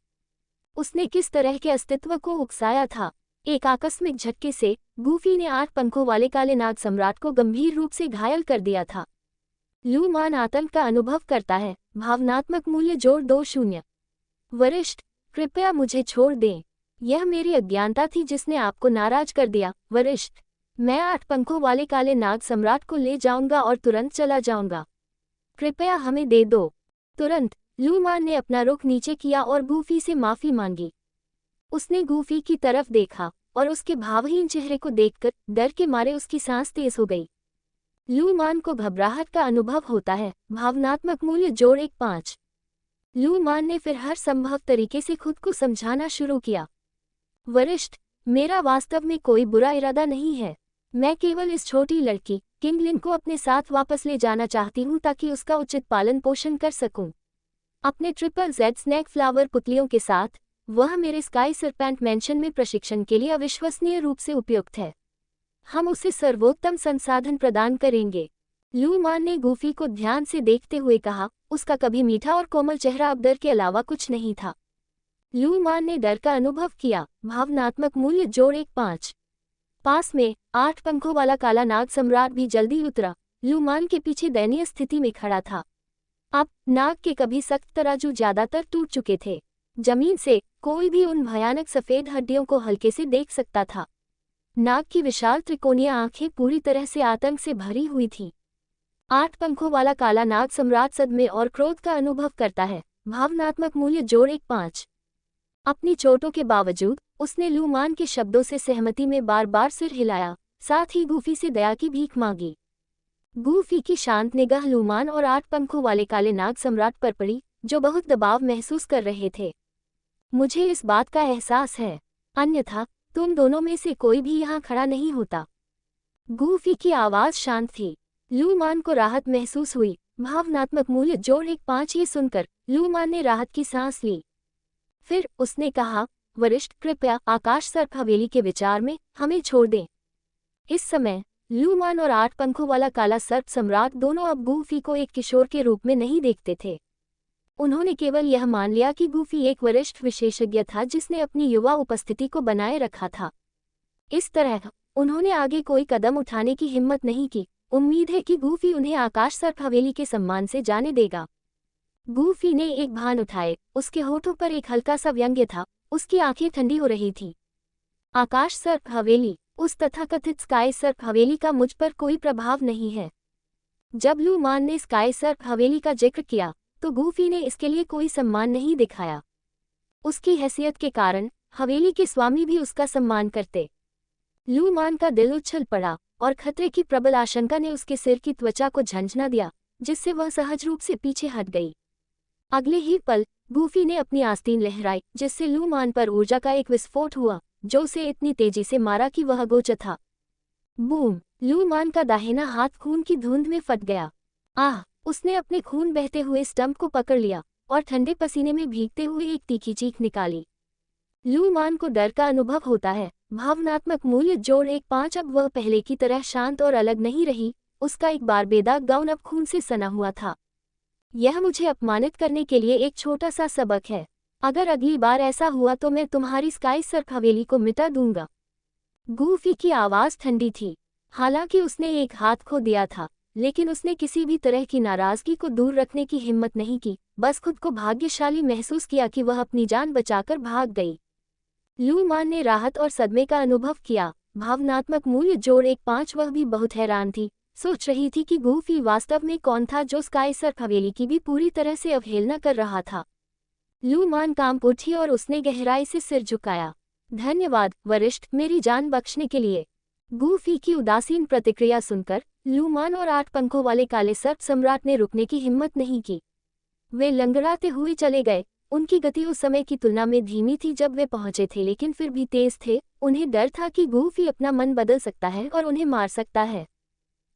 उसने किस तरह के अस्तित्व को उकसाया था। एक आकस्मिक झटके से गूफी ने 8 पंखों वाले काले नाग सम्राट को गंभीर रूप से घायल कर दिया था। लू मान आतंक का अनुभव करता है। भावनात्मक मूल्य जोड़ 2-0। वरिष्ठ, कृपया मुझे छोड़ दें। यह मेरी अज्ञानता थी जिसने आपको नाराज कर दिया। वरिष्ठ, मैं 8 पंखों वाले काले नाग सम्राट को ले जाऊंगा और तुरंत चला जाऊंगा। कृपया हमें दे दो। तुरंत लू मान ने अपना रुख नीचे किया और गूफी से माफी मांगी। उसने गूफी की तरफ देखा और उसके भावहीन चेहरे को देखकर डर के मारे उसकी सांस तेज हो गई। लू मान को घबराहट का अनुभव होता है। भावनात्मक मूल्य जोड़ 1-5। लू मान ने फिर हर संभव तरीके से खुद को समझाना शुरू किया। वरिष्ठ, मेरा वास्तव में कोई बुरा इरादा नहीं है। मैं केवल इस छोटी लड़की किंग लिन को अपने साथ वापस ले जाना चाहती हूँ ताकि उसका उचित पालन पोषण कर सकूं। अपने ZZZ स्नैक फ्लावर पुतलियों के साथ वह मेरे स्काई सरपेंट मैंशन में प्रशिक्षण के लिए अविश्वसनीय रूप से उपयुक्त है। हम उसे सर्वोत्तम संसाधन प्रदान करेंगे। लू मान ने गूफी को ध्यान से देखते हुए कहा। उसका कभी मीठा और कोमल चेहरा अब डर के अलावा कुछ नहीं था। लू मान ने डर का अनुभव किया। भावनात्मक मूल्य जोड़ 1-5। पास में 8 पंखों वाला काला नाग सम्राट भी जल्दी उतरा। लू मान के पीछे दयनीय स्थिति में खड़ा था। अब नाग के कभी सख्त तराजू ज्यादातर टूट चुके थे। जमीन से कोई भी उन भयानक सफेद हड्डियों को हल्के से देख सकता था। नाग की विशाल त्रिकोणीय आंखें पूरी तरह से आतंक से भरी हुई थीं। 8 पंखों वाला काला नाग सम्राट सदमे और क्रोध का अनुभव करता है। भावनात्मक मूल्य जोड़ 1-5। अपनी चोटों के बावजूद उसने लू मान के शब्दों से सहमति में बार बार सिर हिलाया, साथ ही गूफी से दया की भीख मांगी। गूफी की शांत निगाह लू मान और 8 पंखों वाले काले नाग सम्राट पर पड़ी, जो बहुत दबाव महसूस कर रहे थे। मुझे इस बात का एहसास है, अन्यथा तुम दोनों में से कोई भी यहाँ खड़ा नहीं होता। गूफी की आवाज शांत थी। लू मान को राहत महसूस हुई। भावनात्मक मूल्य जोड़ 1-5। ये सुनकर लू मान ने राहत की सांस ली। फिर उसने कहा, वरिष्ठ, कृपया आकाश सर्प हवेली के विचार में हमें छोड़ दें। इस समय लू मान और 8 पंखों वाला काला सर्प सम्राट दोनों अब गूफी को एक किशोर के रूप में नहीं देखते थे। उन्होंने केवल यह मान लिया कि गूफी एक वरिष्ठ विशेषज्ञ था जिसने अपनी युवा उपस्थिति को बनाए रखा था। इस तरह उन्होंने आगे कोई कदम उठाने की हिम्मत नहीं की। उम्मीद है कि गूफी उन्हें आकाश सर्प हवेली के सम्मान से जाने देगा। गूफी ने एक भान उठाए, उसके होठों पर एक हल्का सा व्यंग्य था, उसकी आंखें ठंडी हो रही थी। आकाश सर्प हवेली, उस तथाकथित स्काई सर्प हवेली का मुझ पर कोई प्रभाव नहीं है। जब लू मान ने स्काई सर्प हवेली का जिक्र किया तो गूफी ने इसके लिए कोई सम्मान नहीं दिखाया। उसकी हैसियत के कारण हवेली के स्वामी भी उसका सम्मान करते। लू मान का दिल उछल पड़ा और खतरे की प्रबल आशंका ने उसके सिर की त्वचा को झंझना दिया, जिससे वह सहज रूप से पीछे हट गई। अगले ही पल गूफी ने अपनी आस्तीन लहराई, जिससे लू मान पर ऊर्जा का एक विस्फोट हुआ जो उसे इतनी तेजी से मारा कि वह अगोचर था। बूम! लू मान का दाहिना हाथ खून की धुंध में फट गया। आह! उसने अपने खून बहते हुए स्टंप को पकड़ लिया और ठंडे पसीने में भीगते हुए एक तीखी चीख निकाली। लू मान को डर का अनुभव होता है। भावनात्मक मूल्य जोड़ 1.5। अब वह पहले की तरह शांत और अलग नहीं रही। उसका एक बार बेदाग गाउन अब खून से सना हुआ था। यह मुझे अपमानित करने के लिए एक छोटा सा सबक है। अगर अगली बार ऐसा हुआ तो मैं तुम्हारी स्काई सर्प हवेली को मिटा दूंगा। गूफी की आवाज ठंडी थी। हालांकि उसने एक हाथ खो दिया था, लेकिन उसने किसी भी तरह की नाराजगी को दूर रखने की हिम्मत नहीं की, बस खुद को भाग्यशाली महसूस किया कि वह अपनी जान बचाकर भाग गई। लू मान ने राहत और सदमे का अनुभव किया। भावनात्मक मूल्य जोड़ 1.5। वह भी बहुत हैरान थी, सोच रही थी कि गूफी वास्तव में कौन था जो स्काई सर्प हवेली की भी पूरी तरह से अवहेलना कर रहा था। लू मान कांप उठी और उसने गहराई से सिर झुकाया। धन्यवाद वरिष्ठ, मेरी जान बख्शने के लिए। गूफी की उदासीन प्रतिक्रिया सुनकर लू मान और 8 पंखों वाले काले सर्प सम्राट ने रुकने की हिम्मत नहीं की। वे लंगड़ाते हुए चले गए। उनकी गति उस समय की तुलना में धीमी थी जब वे पहुंचे थे, लेकिन फिर भी तेज थे। उन्हें डर था कि गूफी अपना मन बदल सकता है और उन्हें मार सकता है।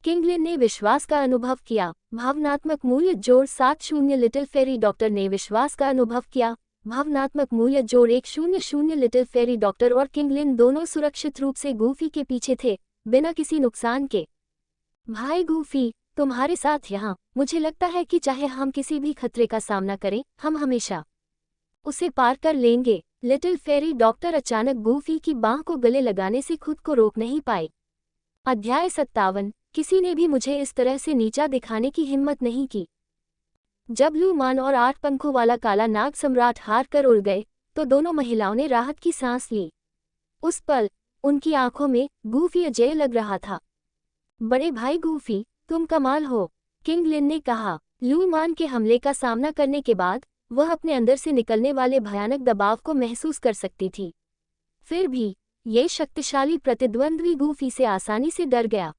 किंगलिन ने विश्वास का अनुभव किया। भावनात्मक मूल्य जोड़ 7.0। लिटिल फेरी डॉक्टर ने विश्वास का अनुभव किया। भावनात्मक मूल्य जोड़ 1.0। लिटिल फेरी डॉक्टर और किंगलिन दोनों सुरक्षित रूप से गूफी के पीछे थे, बिना किसी नुकसान के। भाई गूफी, तुम्हारे साथ यहाँ, मुझे लगता है कि चाहे हम किसी भी खतरे का सामना करें, हम हमेशा उसे पार कर लेंगे। लिटिल फेरी डॉक्टर अचानक गूफी की बांह को गले लगाने से खुद को रोक नहीं पाए। अध्याय 57। किसी ने भी मुझे इस तरह से नीचा दिखाने की हिम्मत नहीं की। जब लू मान और 8 पंखों वाला काला नाग सम्राट हार कर उड़ गए तो दोनों महिलाओं ने राहत की सांस ली। उस पल उनकी आंखों में गूफी अजय लग रहा था। बड़े भाई गूफी, तुम कमाल हो, किंगलिन ने कहा। लू मान के हमले का सामना करने के बाद वह अपने अंदर से निकलने वाले भयानक दबाव को महसूस कर सकती थी। फिर भी ये शक्तिशाली प्रतिद्वंद्वी गूफी से आसानी से डर गया।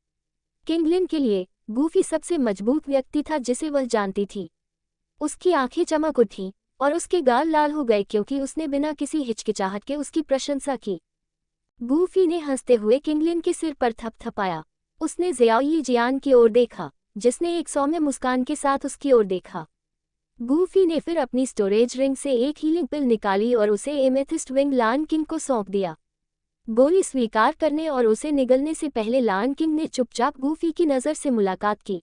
किंगलिन के लिए गूफी सबसे मजबूत व्यक्ति था जिसे वह जानती थी। उसकी आंखें चमक उठीं और उसके गाल लाल हो गए क्योंकि उसने बिना किसी हिचकिचाहट के उसकी प्रशंसा की। गूफी ने हंसते हुए किंगलिन के सिर पर थपथपाया। उसने ज़ियाओ जियान की ओर देखा, जिसने एक सौम्य मुस्कान के साथ उसकी ओर देखा। गूफी ने फिर अपनी स्टोरेज रिंग से एक हीलिंग पिल निकाली और उसे एमेथिस्ट विंग लायन किंग को सौंप दिया। गोली स्वीकार करने और उसे निगलने से पहले लायन किंग ने चुपचाप गूफी की नज़र से मुलाकात की।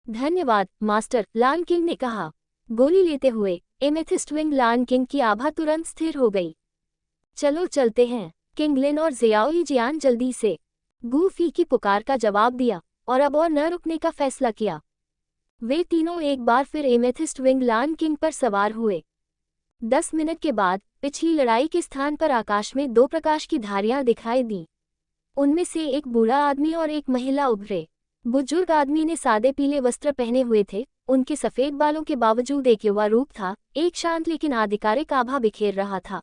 धन्यवाद मास्टर, लायन किंग ने कहा। गोली लेते हुए एमेथिस्ट विंग लायन किंग की आभा तुरंत स्थिर हो गई। चलो चलते हैं। किंगलिन और ज़ियाओ जियान जल्दी से गूफी की पुकार का जवाब दिया और अब और न रुकने का फैसला किया। वे तीनों एक बार फिर एमेथिस्ट विंग लायन किंग पर सवार हुए। 10 मिनट के बाद पिछली लड़ाई के स्थान पर आकाश में 2 प्रकाश की धारियां दिखाई दी। उनमें से एक बूढ़ा आदमी और एक महिला उभरे। बुजुर्ग आदमी ने सादे पीले वस्त्र पहने हुए थे। उनके सफेद बालों के बावजूद एक युवा रूप था, एक शांत लेकिन आधिकारिक आभा बिखेर रहा था।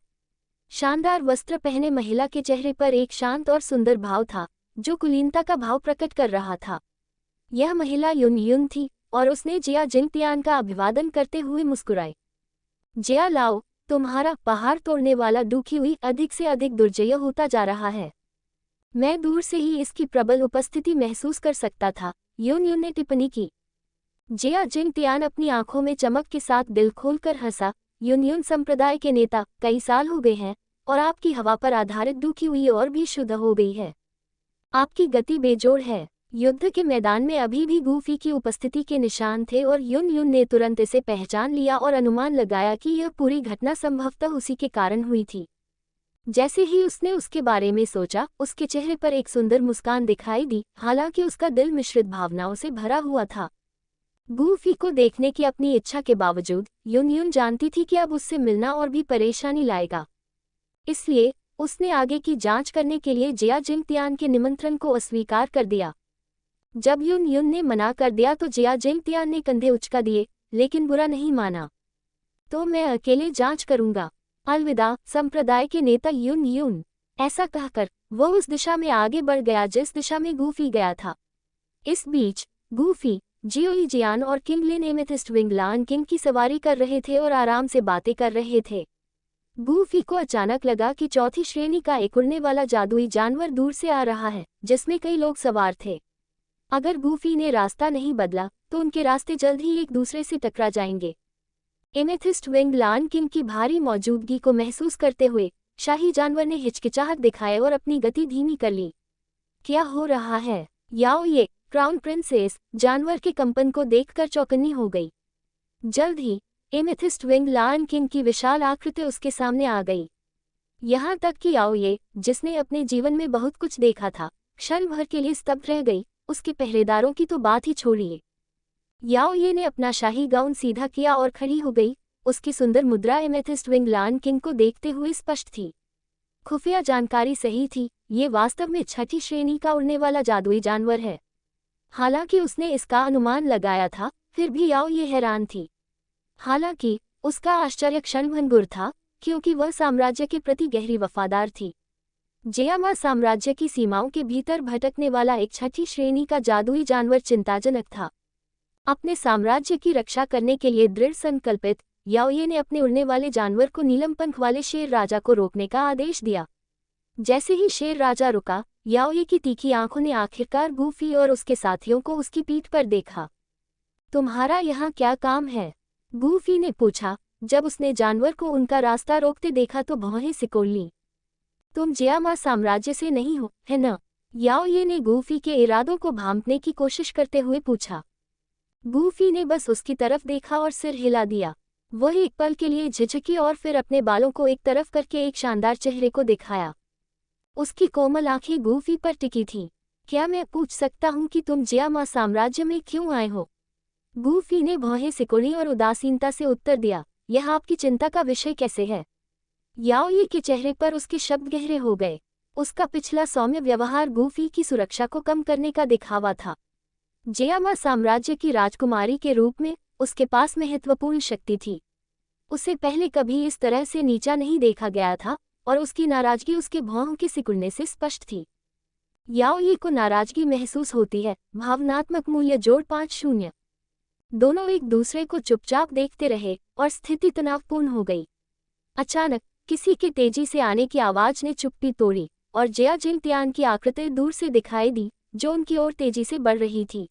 शानदार वस्त्र पहने महिला के चेहरे पर एक शांत और सुंदर भाव था, जो कुलीनता का भाव प्रकट कर रहा था। यह महिला युन युन थी और उसने जिया जिंगतियान का अभिवादन करते हुए मुस्कुराई। जिया लाओ, तुम्हारा पहाड़ तोड़ने वाला दुखी हुई अधिक से अधिक दुर्जय होता जा रहा है। मैं दूर से ही इसकी प्रबल उपस्थिति महसूस कर सकता था, युन युन ने टिप्पणी की। जिया जिंगतियान अपनी आंखों में चमक के साथ दिल खोलकर हंसा। युन युन संप्रदाय के नेता, कई साल हो गए हैं और आपकी हवा पर आधारित दुखी हुई और भी शुद्ध हो गई है। आपकी गति बेजोड़ है। युद्ध के मैदान में अभी भी गूफी की उपस्थिति के निशान थे और युन युन ने तुरंत इसे पहचान लिया और अनुमान लगाया कि यह पूरी घटना संभवतः उसी के कारण हुई थी। जैसे ही उसने उसके बारे में सोचा, उसके चेहरे पर एक सुंदर मुस्कान दिखाई दी, हालांकि उसका दिल मिश्रित भावनाओं से भरा हुआ था। गूफी को देखने की अपनी इच्छा के बावजूद युन युन जानती थी कि अब उससे मिलना और भी परेशानी लाएगा। इसलिए उसने आगे की जांच करने के लिए जिया जिंगतियान के निमंत्रण को अस्वीकार कर दिया। जब युन युन ने मना कर दिया तो जिया जिंगतियान ने कंधे उचका दिए, लेकिन बुरा नहीं माना। तो मैं अकेले जांच करूंगा। अलविदा संप्रदाय के नेता युन युन। ऐसा कहकर वो उस दिशा में आगे बढ़ गया जिस दिशा में गूफी गया था। इस बीच गूफी, जियोई जियान और किंगलिन एमेथिस्ट विंगलान किंग की सवारी कर रहे थे और आराम से बातें कर रहे थे। गूफी को अचानक लगा कि चौथी श्रेणी का एक उड़ने वाला जादुई जानवर दूर से आ रहा है, जिसमें कई लोग सवार थे। अगर गूफी ने रास्ता नहीं बदला तो उनके रास्ते जल्द ही एक दूसरे से टकरा जाएंगे। एमेथिस्ट विंगलान किंग की भारी मौजूदगी को महसूस करते हुए शाही जानवर ने हिचकिचाहट दिखाए और अपनी गति धीमी कर ली। क्या हो रहा है? याओ ये, क्राउन प्रिंसेस, जानवर के कंपन को देखकर चौकन्नी हो गई। जल्द ही एमेथिस्ट विंगलान किंग की विशाल आकृति उसके सामने आ गई। यहाँ तक कि याओ ये, जिसने अपने जीवन में बहुत कुछ देखा था, क्षण भर के लिए स्तब्ध रह गई। उसके पहरेदारों की तो बात ही छोड़िए। याओ ये ने अपना शाही गाउन सीधा किया और खड़ी हो गई। उसकी सुंदर मुद्रा एमेथिस्ट विंगलान किंग को देखते हुए स्पष्ट थी। खुफिया जानकारी सही थी, ये वास्तव में छठी श्रेणी का उड़ने वाला जादुई जानवर है। हालांकि उसने इसका अनुमान लगाया था, फिर भी याओ ये हैरान थी। हालांकि उसका आश्चर्य क्षणभंगुर था, क्योंकि वह साम्राज्य के प्रति गहरी वफादार थी। जियामा साम्राज्य की सीमाओं के भीतर भटकने वाला एक छठी श्रेणी का जादुई जानवर चिंताजनक था। अपने साम्राज्य की रक्षा करने के लिए दृढ़ संकल्पित याओये ने अपने उड़ने वाले जानवर को नीलम पंख वाले शेर राजा को रोकने का आदेश दिया। जैसे ही शेर राजा रुका, याओये की तीखी आंखों ने आखिरकार गूफी और उसके साथियों को उसकी पीठ पर देखा। तुम्हारा यहाँ क्या काम है? गूफी ने पूछा। जब उसने जानवर को उनका रास्ता रोकते देखा तो भौहें सिकोड़ लीं। तुम जियामा साम्राज्य से नहीं हो, है न? याओये ने गूफी के इरादों को भांपने की कोशिश करते हुए पूछा। गूफी ने बस उसकी तरफ देखा और सिर हिला दिया। वह एक पल के लिए झिझकी और फिर अपने बालों को एक तरफ करके एक शानदार चेहरे को दिखाया। उसकी कोमल आंखें गूफी पर टिकी थीं। क्या मैं पूछ सकता हूँ कि तुम जियामा साम्राज्य में क्यों आए हो? गूफी ने भौहें सिकोड़ी और उदासीनता से उत्तर दिया। यह आपकी चिंता का विषय कैसे है? याओये के चेहरे पर उसके शब्द गहरे हो गए। उसका पिछला सौम्य व्यवहार गूफी की सुरक्षा को कम करने का दिखावा था। जियामा साम्राज्य की राजकुमारी के रूप में उसके पास महत्वपूर्ण शक्ति थी। उसे पहले कभी इस तरह से नीचा नहीं देखा गया था और उसकी नाराजगी उसके भौहों के सिकुड़ने से स्पष्ट थी। याओये को नाराजगी महसूस होती है। भावनात्मक मूल्य जोड़ 50। दोनों एक दूसरे को चुपचाप देखते रहे और स्थिति तनावपूर्ण हो गई। अचानक किसी के तेजी से आने की आवाज ने चुप्पी तोड़ी और जिया जिंगतियान की आकृति दूर से दिखाई दी, जो उनकी ओर तेजी से बढ़ रही थी।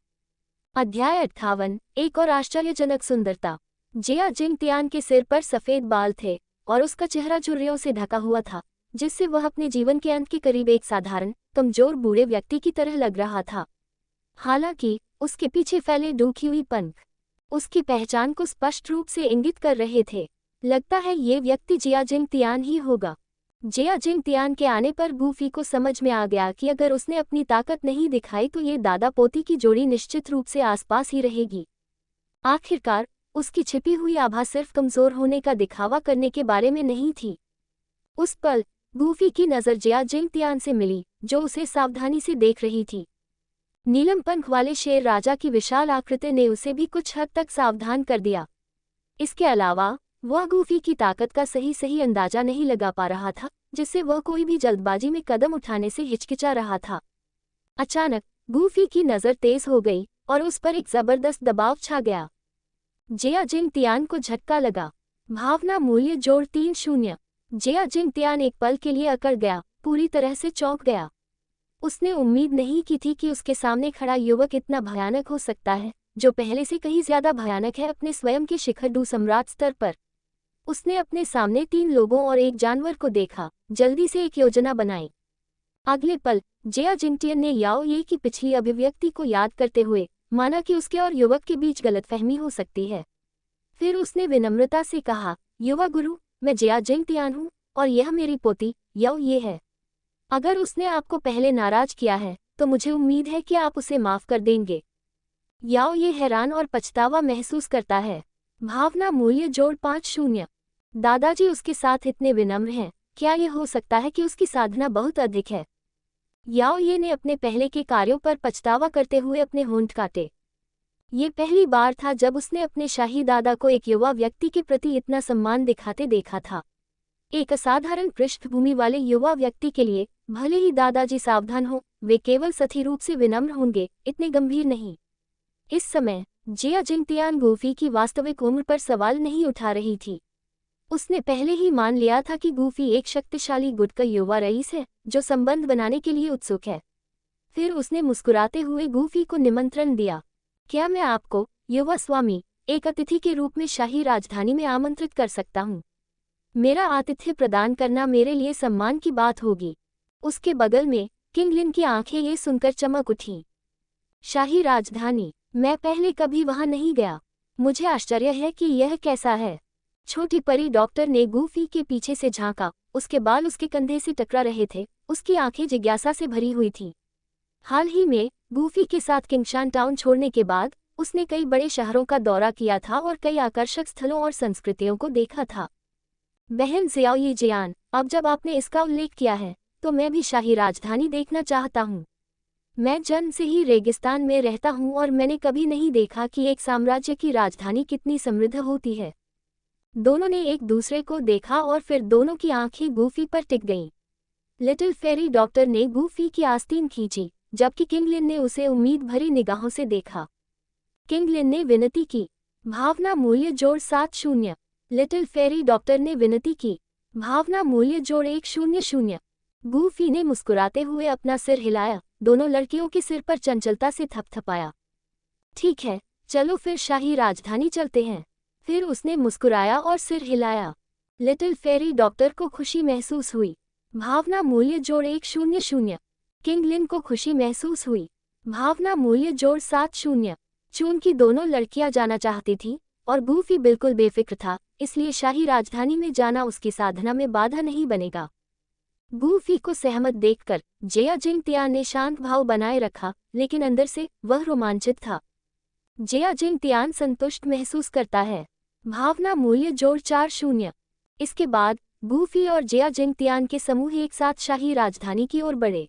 अध्याय 58। एक और आश्चर्यजनक सुंदरता। जिया जिंगतियान के सिर पर सफेद बाल थे और उसका चेहरा झुर्रियों से ढका हुआ था, जिससे वह अपने जीवन के अंत के करीब एक साधारण, कमजोर बूढ़े व्यक्ति की तरह लग रहा था। हालांकि उसके पीछे फैले डूखी हुई पंख उसकी पहचान को स्पष्ट रूप से इंगित कर रहे थे। लगता है ये व्यक्ति जिया जिंगतियान ही होगा। जिया जिंगतियान के आने पर गूफी को समझ में आ गया कि अगर उसने अपनी ताकत नहीं दिखाई तो ये दादा पोती की जोड़ी निश्चित रूप से आसपास ही रहेगी। आखिरकार उसकी छिपी हुई आभा सिर्फ कमजोर होने का दिखावा करने के बारे में नहीं थी। उस पल गूफी की नज़र जिया जिंगतियान से मिली, जो उसे सावधानी से देख रही थी। नीलम पंख वाले शेर राजा की विशाल आकृति ने उसे भी कुछ हद तक सावधान कर दिया। इसके अलावा वह गूफी की ताकत का सही अंदाजा नहीं लगा पा रहा था, जिससे वह कोई भी जल्दबाजी में कदम उठाने से हिचकिचा रहा था। अचानक गूफी की नज़र तेज हो गई और उस पर एक जबरदस्त दबाव छा गया। जिया जिंगतियान को झटका लगा। भावना मूल्य जोड़ 30। जिया जिंगतियान एक पल के लिए अकड़ गया, पूरी तरह से चौंक गया। उसने उम्मीद नहीं की थी कि उसके सामने खड़ा युवक इतना भयानक हो सकता है, जो पहले से कहीं ज्यादा भयानक है अपने स्वयं के शिखर सम्राट स्तर पर। उसने अपने सामने 3 लोगों और एक जानवर को देखा, जल्दी से एक योजना बनाई। अगले पल जिया जिंगटियन ने याओ ये की पिछली अभिव्यक्ति को याद करते हुए माना कि उसके और युवक के बीच गलतफहमी हो सकती है। फिर उसने विनम्रता से कहा, युवा गुरु, मैं जिया जिंगटियान हूँ और यह मेरी पोती याओ ये है। अगर उसने आपको पहले नाराज किया है तो मुझे उम्मीद है कि आप उसे माफ कर देंगे। याओ ये हैरान और पछतावा महसूस करता है। भावना मूल्य जोड़ 5-0। दादाजी उसके साथ इतने विनम्र हैं, क्या यह हो सकता है कि उसकी साधना बहुत अधिक है? याओ ये ने अपने पहले के कार्यों पर पछतावा करते हुए अपने होंठ काटे। ये पहली बार था जब उसने अपने शाही दादा को एक युवा व्यक्ति के प्रति इतना सम्मान दिखाते देखा था। एक असाधारण पृष्ठभूमि वाले युवा व्यक्ति के लिए, भले ही दादाजी सावधान हो, वे केवल सही रूप से विनम्र होंगे, इतने गंभीर नहीं। इस समय जिया जिंगटियान गूफी की वास्तविक उम्र पर सवाल नहीं उठा रही थी। उसने पहले ही मान लिया था कि गूफी एक शक्तिशाली गुट का युवा रईस है जो संबंध बनाने के लिए उत्सुक है। फिर उसने मुस्कुराते हुए गूफी को निमंत्रण दिया, क्या मैं आपको, युवा स्वामी, एक अतिथि के रूप में शाही राजधानी में आमंत्रित कर सकता हूँ? मेरा आतिथ्य प्रदान करना मेरे लिए सम्मान की बात होगी। उसके बगल में किंग लिन की आंखें ये सुनकर चमक उठीं। शाही राजधानी, मैं पहले कभी वहां नहीं गया। मुझे आश्चर्य है कि यह कैसा है। छोटी परी डॉक्टर ने गूफी के पीछे से झांका, उसके बाल उसके कंधे से टकरा रहे थे, उसकी आंखें जिज्ञासा से भरी हुई थीं। हाल ही में गूफी के साथ किंगशान टाउन छोड़ने के बाद उसने कई बड़े शहरों का दौरा किया था और कई आकर्षक स्थलों और संस्कृतियों को देखा था। बहन ज़ियाओ ये जियान, अब जब आपने इसका उल्लेख किया है तो मैं भी शाही राजधानी देखना चाहता हूँ। मैं जन्म से ही रेगिस्तान में रहता हूँ और मैंने कभी नहीं देखा कि एक साम्राज्य की राजधानी कितनी समृद्ध होती है। दोनों ने एक दूसरे को देखा और फिर दोनों की आंखें गूफी पर टिक गईं। लिटिल फेरी डॉक्टर ने गूफी की आस्तीन खींची, जबकि किंग लिन ने उसे उम्मीद भरी निगाहों से देखा। किंग लिन ने विनती की। भावना मूल्य जोड़ 7-0। लिटिल फेरी डॉक्टर ने विनती की। भावना मूल्य जोड़ 1-0। गूफी ने मुस्कुराते हुए अपना सिर हिलाया, दोनों लड़कियों के सिर पर चंचलता से थपथपाया। ठीक है, चलो फिर शाही राजधानी चलते हैं। फिर उसने मुस्कुराया और सिर हिलाया। लिटिल फेरी डॉक्टर को खुशी महसूस हुई। भावना मूल्य जोड़ 1-0। किंग लिन को खुशी महसूस हुई। भावना मूल्य जोड़ 7-0। चूंकि दोनों लड़कियां जाना चाहती थीं और गूफी बिल्कुल बेफिक्र था, इसलिए शाही राजधानी में जाना उसकी साधना में बाधा नहीं बनेगा। गूफी को सहमत देखकर जिया जिंगटियान ने शांत भाव बनाए रखा, लेकिन अंदर से वह रोमांचित था। जिया जिंगटियान संतुष्ट महसूस करता है। भावना मूल्य जोड़ 4-0। इसके बाद गूफी और जिया जिंगटियान के समूह एक साथ शाही राजधानी की ओर बढ़े।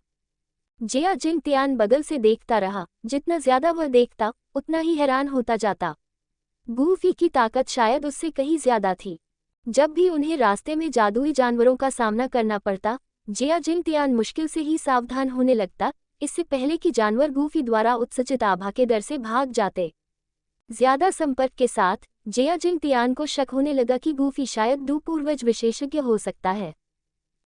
जिया जिंगटियान बगल से देखता रहा, जितना ज्यादा वह देखता उतना ही हैरान होता जाता। गूफी की ताकत शायद उससे कहीं ज्यादा थी। जब भी उन्हें रास्ते में जादुई जानवरों का सामना करना पड़ता, जिया जिंगटियान मुश्किल से ही सावधान होने लगता, इससे पहले कि जानवर गूफी द्वारा उत्सर्जित आभा के डर से भाग जाते। ज्यादा संपर्क के साथ जिया जिंगटियान को शक होने लगा कि गूफी शायद दूरपूर्वज विशेषज्ञ हो सकता है।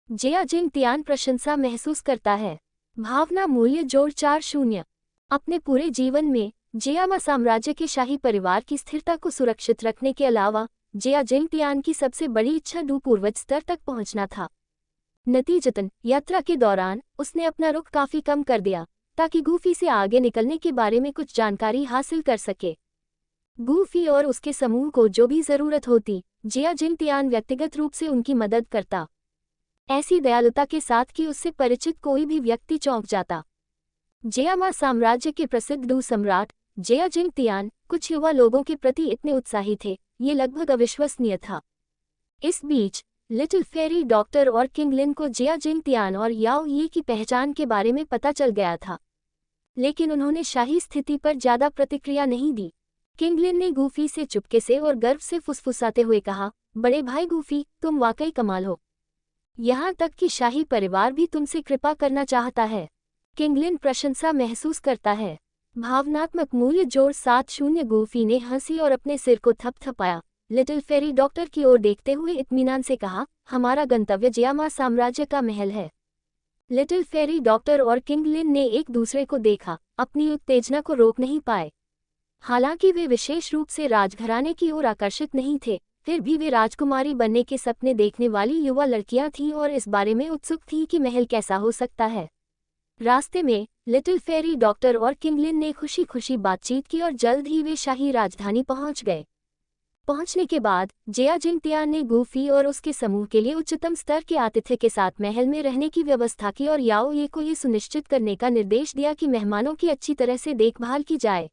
जिया जिंगटियान प्रशंसा महसूस करता है। भावना मूल्य जोड़ 4-0। अपने पूरे जीवन में जियामा साम्राज्य के शाही परिवार की स्थिरता को सुरक्षित रखने के अलावा जिया जिंगटियान की सबसे बड़ी इच्छा दूरपूर्वज स्तर तक पहुंचना था। नतीजतन यात्रा के दौरान उसने अपना रुख काफी कम कर दिया ताकि गूफी से आगे निकलने के बारे में कुछ जानकारी हासिल कर सके। गूफी और उसके समूह को जो भी जरूरत होती, जिया जिंगटियान व्यक्तिगत रूप से उनकी मदद करता, ऐसी दयालुता के साथ कि उससे परिचित कोई भी व्यक्ति चौंक जाता। जियामा साम्राज्य के प्रसिद्ध डू सम्राट जिया जिंगटियान कुछ युवा लोगों के प्रति इतने उत्साही थे, ये लगभग अविश्वसनीय था। इस बीच लिटिल फेरी डॉक्टर और किंग लिन को जिया जिंगटियान और याओ ये की पहचान के बारे में पता चल गया था, लेकिन उन्होंने शाही स्थिति पर ज्यादा प्रतिक्रिया नहीं दी। किंग लिन ने गूफी से चुपके से और गर्व से फुसफुसाते हुए कहा, बड़े भाई गूफी, तुम वाकई कमाल हो। यहाँ तक कि शाही परिवार भी तुमसे कृपा करना चाहता है। किंग लिन प्रशंसा महसूस करता है। भावनात्मक मूल्य जोड़ 7-0। गूफी ने हंसी और अपने सिर को थपथपाया। लिटिल फेरी डॉक्टर की ओर देखते हुए इत्मीनान से कहा, हमारा गंतव्य जियामा साम्राज्य का महल है। लिटिल फेरी डॉक्टर और किंग लिन ने एक दूसरे को देखा, अपनी उत्तेजना को रोक नहीं पाए। हालांकि वे विशेष रूप से राजघराने की ओर आकर्षित नहीं थे, फिर भी वे राजकुमारी बनने के सपने देखने वाली युवा लड़कियां थीं और इस बारे में उत्सुक थीं कि महल कैसा हो सकता है। रास्ते में लिटिल फेरी डॉक्टर और किंगलिन ने खुशी खुशी बातचीत की और जल्द ही वे शाही राजधानी पहुंच गए। पहुंचने के बाद जिया जिंगटियान ने गूफी और उसके समूह के लिए उच्चतम स्तर के आतिथ्य के साथ महल में रहने की व्यवस्था की और याओ ये को ये सुनिश्चित करने का निर्देश दिया कि मेहमानों की अच्छी तरह से देखभाल की जाए।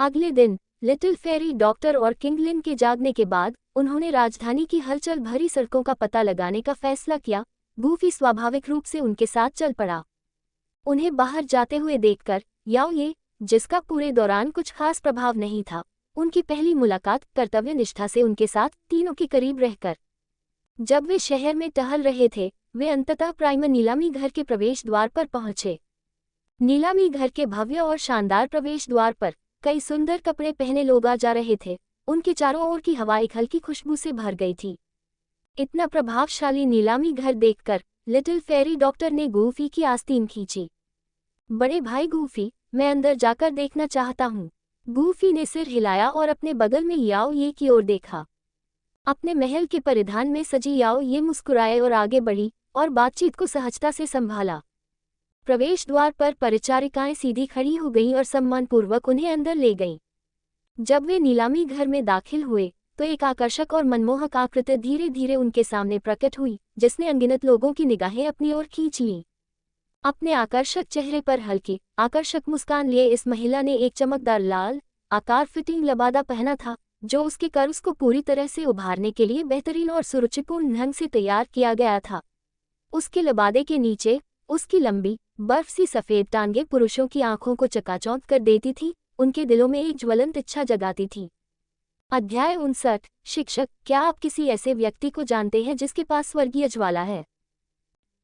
अगले दिन लिटिल फेरी डॉक्टर और किंगलिन के जागने के बाद उन्होंने राजधानी की हलचल भरी सड़कों का पता लगाने का फैसला किया। गूफी स्वाभाविक रूप से उनके साथ चल पड़ा। उन्हें बाहर जाते हुए देखकर याओ ये, जिसका पूरे दौरान कुछ खास प्रभाव नहीं था, उनकी पहली मुलाकात कर्तव्य निष्ठा से उनके साथ तीनों के करीब रहकर। जब वे शहर में टहल रहे थे, वे अंततः प्राइम नीलामी घर के प्रवेश द्वार पर पहुंचे। नीलामी घर के भव्य और शानदार प्रवेश द्वार पर कई सुंदर कपड़े पहने लोग आ जा रहे थे। उनके चारों ओर की हवा एक हल्की खुशबू से भर गई थी। इतना प्रभावशाली नीलामी घर देखकर लिटिल फेरी डॉक्टर ने गूफी की आस्तीन खींची। बड़े भाई गूफी, मैं अंदर जाकर देखना चाहता हूँ। गूफी ने सिर हिलाया और अपने बगल में याओ ये की ओर देखा। अपने महल के परिधान में सजी याओ ये मुस्कुराए और आगे बढ़ी और बातचीत को सहजता से संभाला। प्रवेश द्वार पर परिचारिकाएं सीधी खड़ी हो गईं और सम्मानपूर्वक उन्हें अंदर ले गईं। जब वे नीलामी घर में दाखिल हुए तो एक आकर्षक और मनमोहक आकृति धीरे धीरे उनके सामने प्रकट हुई, जिसने अनगिनत लोगों की निगाहें अपनी ओर खींच लीं। अपने आकर्षक चेहरे पर हल्की आकर्षक मुस्कान लिए इस महिला ने एक चमकदार लाल आकार फिटिंग लबादा पहना था, जो उसके कर्व्स को पूरी तरह से उभारने के लिए बेहतरीन और सुरुचिपूर्ण ढंग से तैयार किया गया था। उसके लबादे के नीचे उसकी लंबी बर्फ सी सफेद टांगें पुरुषों की आंखों को चकाचौंध कर देती थी, उनके दिलों में एक ज्वलंत इच्छा जगाती थी। अध्याय 59। शिक्षक, क्या आप किसी ऐसे व्यक्ति को जानते हैं जिसके पास स्वर्गीय ज्वाला है?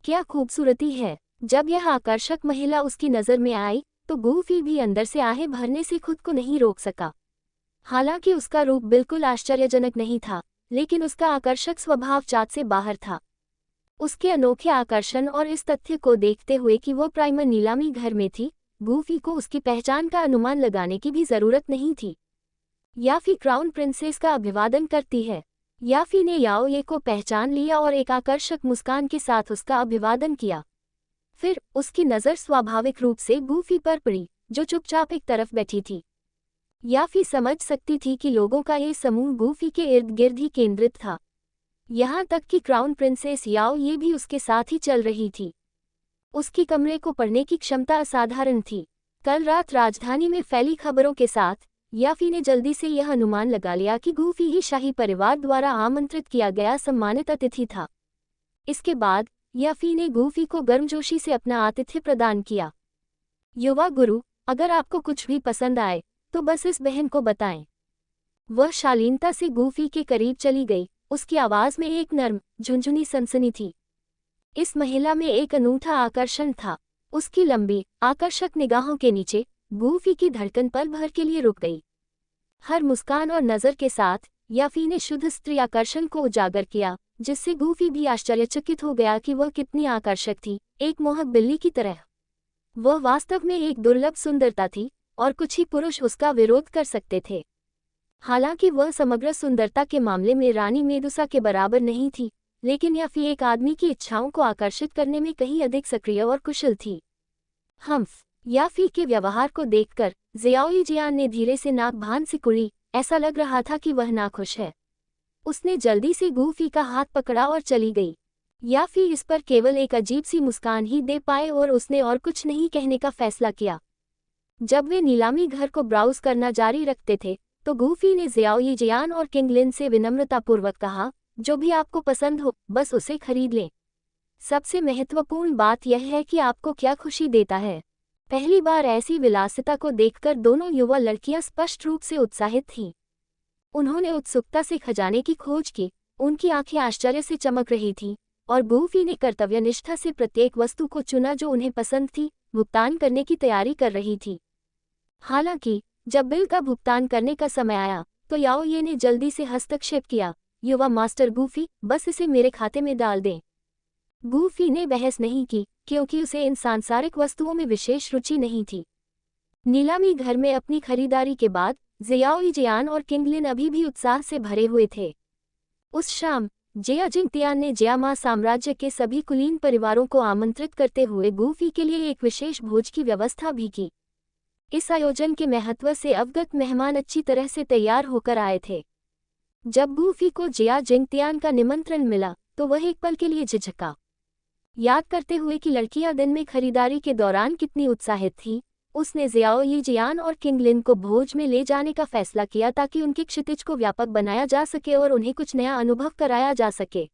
क्या खूबसूरती है! जब यह आकर्षक महिला उसकी नज़र में आई तो गूफी भी अंदर से आहें भरने से खुद को नहीं रोक सका। हालांकि उसका रूप बिल्कुल आश्चर्यजनक नहीं था, लेकिन उसका आकर्षक स्वभाव चाट से बाहर था। उसके अनोखे आकर्षण और इस तथ्य को देखते हुए कि वह प्राइम नीलामी घर में थी, गूफी को उसकी पहचान का अनुमान लगाने की भी जरूरत नहीं थी। याफी क्राउन प्रिंसेस का अभिवादन करती है। याफी ने याओ ये को पहचान लिया और एक आकर्षक मुस्कान के साथ उसका अभिवादन किया। फिर उसकी नज़र स्वाभाविक रूप से गूफी पर पड़ी, जो चुपचाप एक तरफ बैठी थी। याफी समझ सकती थी कि लोगों का ये समूह गूफी के इर्द गिर्द ही केंद्रित था। यहाँ तक कि क्राउन प्रिंसेस याओ ये भी उसके साथ ही चल रही थी। उसकी कमरे को पढ़ने की क्षमता असाधारण थी। कल रात राजधानी में फैली खबरों के साथ याफी ने जल्दी से यह अनुमान लगा लिया कि गूफी ही शाही परिवार द्वारा आमंत्रित किया गया सम्मानित अतिथि था। इसके बाद याफी ने गूफी को गर्मजोशी से अपना आतिथ्य प्रदान किया। युवा गुरु, अगर आपको कुछ भी पसंद आए तो बस इस बहन को बताएं। वह शालीनता से गूफी के करीब चली गई। उसकी आवाज में एक नर्म झुंझुनी सनसनी थी। इस महिला में एक अनूठा आकर्षण था। उसकी लंबी आकर्षक निगाहों के नीचे गूफी की धड़कन पल भर के लिए रुक गई। हर मुस्कान और नज़र के साथ याफी ने शुद्ध स्त्री आकर्षण को उजागर किया, जिससे गूफी भी आश्चर्यचकित हो गया कि वह कितनी आकर्षक थी, एक मोहक बिल्ली की तरह। वह वास्तव में एक दुर्लभ सुंदरता थी और कुछ ही पुरुष उसका विरोध कर सकते थे। हालांकि वह समग्र सुंदरता के मामले में रानी मेदुसा के बराबर नहीं थी, लेकिन याफी एक आदमी की इच्छाओं को आकर्षित करने में कहीं अधिक सक्रिय और कुशल थी। याफी के व्यवहार को देखकर ज़ियाओ जियान ने धीरे से नाक भान सिकुड़ी। ऐसा लग रहा था कि वह नाखुश है। उसने जल्दी से गूफी का हाथ पकड़ा और चली गई। याफी इस पर केवल एक अजीब सी मुस्कान ही दे पाए और उसने और कुछ नहीं कहने का फैसला किया। जब वे नीलामी घर को ब्राउज करना जारी रखते थे तो गूफी ने ज़ियाओ जियान और किंगलिन से विनम्रतापूर्वक कहा, जो भी आपको पसंद हो बस उसे खरीद लें। सबसे महत्वपूर्ण बात यह है कि आपको क्या खुशी देता है। पहली बार ऐसी विलासिता को देखकर दोनों युवा लड़कियां स्पष्ट रूप से उत्साहित थीं। उन्होंने उत्सुकता से खजाने की खोज की। उनकी आंखें आश्चर्य से चमक रही थीं और गूफी ने कर्तव्यनिष्ठा से प्रत्येक वस्तु को चुना जो उन्हें पसंद थी। भुगतान करने की तैयारी कर रही थी। हालांकि जब बिल का भुगतान करने का समय आया तो याओ ये ने जल्दी से हस्तक्षेप किया। युवा मास्टर गूफी, बस इसे मेरे खाते में डाल दें। गूफी ने बहस नहीं की, क्योंकि उसे इन सांसारिक वस्तुओं में विशेष रुचि नहीं थी। नीलामी घर में अपनी खरीदारी के बाद ज़ियाओ जियान और किंगलिन अभी भी उत्साह से भरे हुए थे। उस शाम जिया जिंगतियान ने जियामा साम्राज्य के सभी कुलीन परिवारों को आमंत्रित करते हुए गूफी के लिए एक विशेष भोज की व्यवस्था भी की। इस आयोजन के महत्व से अवगत मेहमान अच्छी तरह से तैयार होकर आए थे। जब गूफी को जिया जिंगतियान का निमंत्रण मिला तो वह एक पल के लिए झिझका, याद करते हुए कि लड़कियां दिन में खरीदारी के दौरान कितनी उत्साहित थीं। उसने जियाओ यीजियान और किंग लिन को भोज में ले जाने का फैसला किया ताकि उनके क्षितिज को व्यापक बनाया जा सके और उन्हें कुछ नया अनुभव कराया जा सके।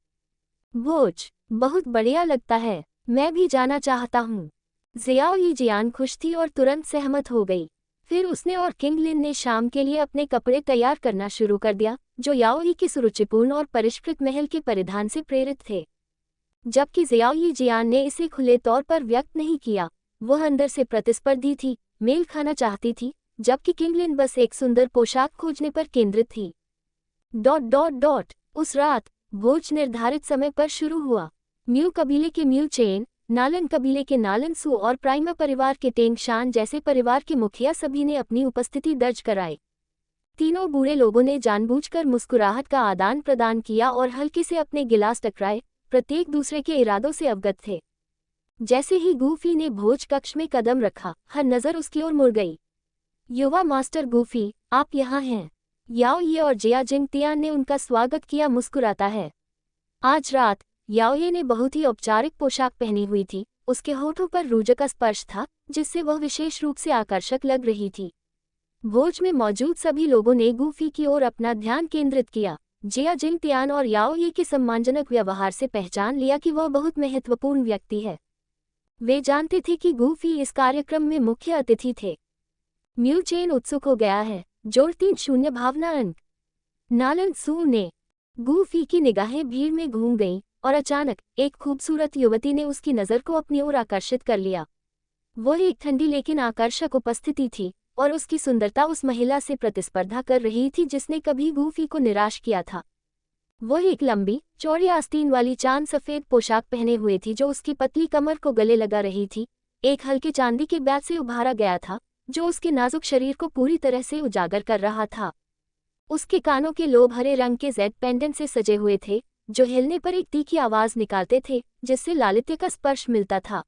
भोज बहुत बढ़िया लगता है, मैं भी जाना चाहता हूँ। जियाओ यीजियान खुश थी और तुरंत सहमत हो गई। फिर उसने और किंग लिन ने शाम के लिए अपने कपड़े तैयार करना शुरू कर दिया, जो याओई के सुरुचिपूर्ण और परिष्कृत महल के परिधान से प्रेरित थे। जबकि जियाओ यीजियान ने इसे खुले तौर पर व्यक्त नहीं किया, वह अंदर से प्रतिस्पर्धी थी, मेल खाना चाहती थी, जबकि किंग लिन बस एक सुंदर पोशाक खोजने पर केंद्रित थी। उस रात भोज निर्धारित समय पर शुरू हुआ। म्यू कबीले के म्यू चेन, नालन कबीले के नालन सू और प्राइमा परिवार के टेंग शान जैसे परिवार के मुखिया सभी ने अपनी उपस्थिति दर्ज कराई। तीनों बूढ़े लोगों ने जानबूझकर मुस्कुराहट का आदान प्रदान किया और हल्के से अपने गिलास टकराए, प्रत्येक दूसरे के इरादों से अवगत थे। जैसे ही गूफी ने भोज कक्ष में कदम रखा, हर नज़र उसकी ओर मुड़ गई। युवा मास्टर गूफी, आप यहाँ हैं। याओ ये और जिया जिंगतियान ने उनका स्वागत किया मुस्कुराता है। आज रात याओ ये ने बहुत ही औपचारिक पोशाक पहनी हुई थी, उसके होठों पर रूज का स्पर्श था जिससे वह विशेष रूप से आकर्षक लग रही थी। भोज में मौजूद सभी लोगों ने गूफी की ओर अपना ध्यान केंद्रित किया। जिया जिंगतियान और याओ ये के सम्मानजनक व्यवहार से पहचान लिया कि वह बहुत महत्वपूर्ण व्यक्ति है। वे जानते थे कि गूफी इस कार्यक्रम में मुख्य अतिथि थे। म्यू चेन उत्सुक हो गया है, जोड़ 3-0 भावना अंक। नालन सू ने। गूफी की निगाहें भीड़ में घूम गईं और अचानक एक खूबसूरत युवती ने उसकी नज़र को अपनी ओर आकर्षित कर लिया। वह एक ठंडी लेकिन आकर्षक उपस्थिति थी और उसकी सुंदरता उस महिला से प्रतिस्पर्धा कर रही थी जिसने कभी गूफी को निराश किया था। वह एक लंबी, चौड़ी आस्तीन वाली चांद सफ़ेद पोशाक पहने हुए थी जो उसकी पतली कमर को गले लगा रही थी। एक हल्के चांदी के बैग से उभारा गया था जो उसके नाजुक शरीर को पूरी तरह से उजागर कर रहा था। उसके कानों के लोब हरे रंग के जेड पेंडेंट से सजे हुए थे जो हिलने पर एक तीखी आवाज़ निकालते थे जिससे लालित्य का स्पर्श मिलता था।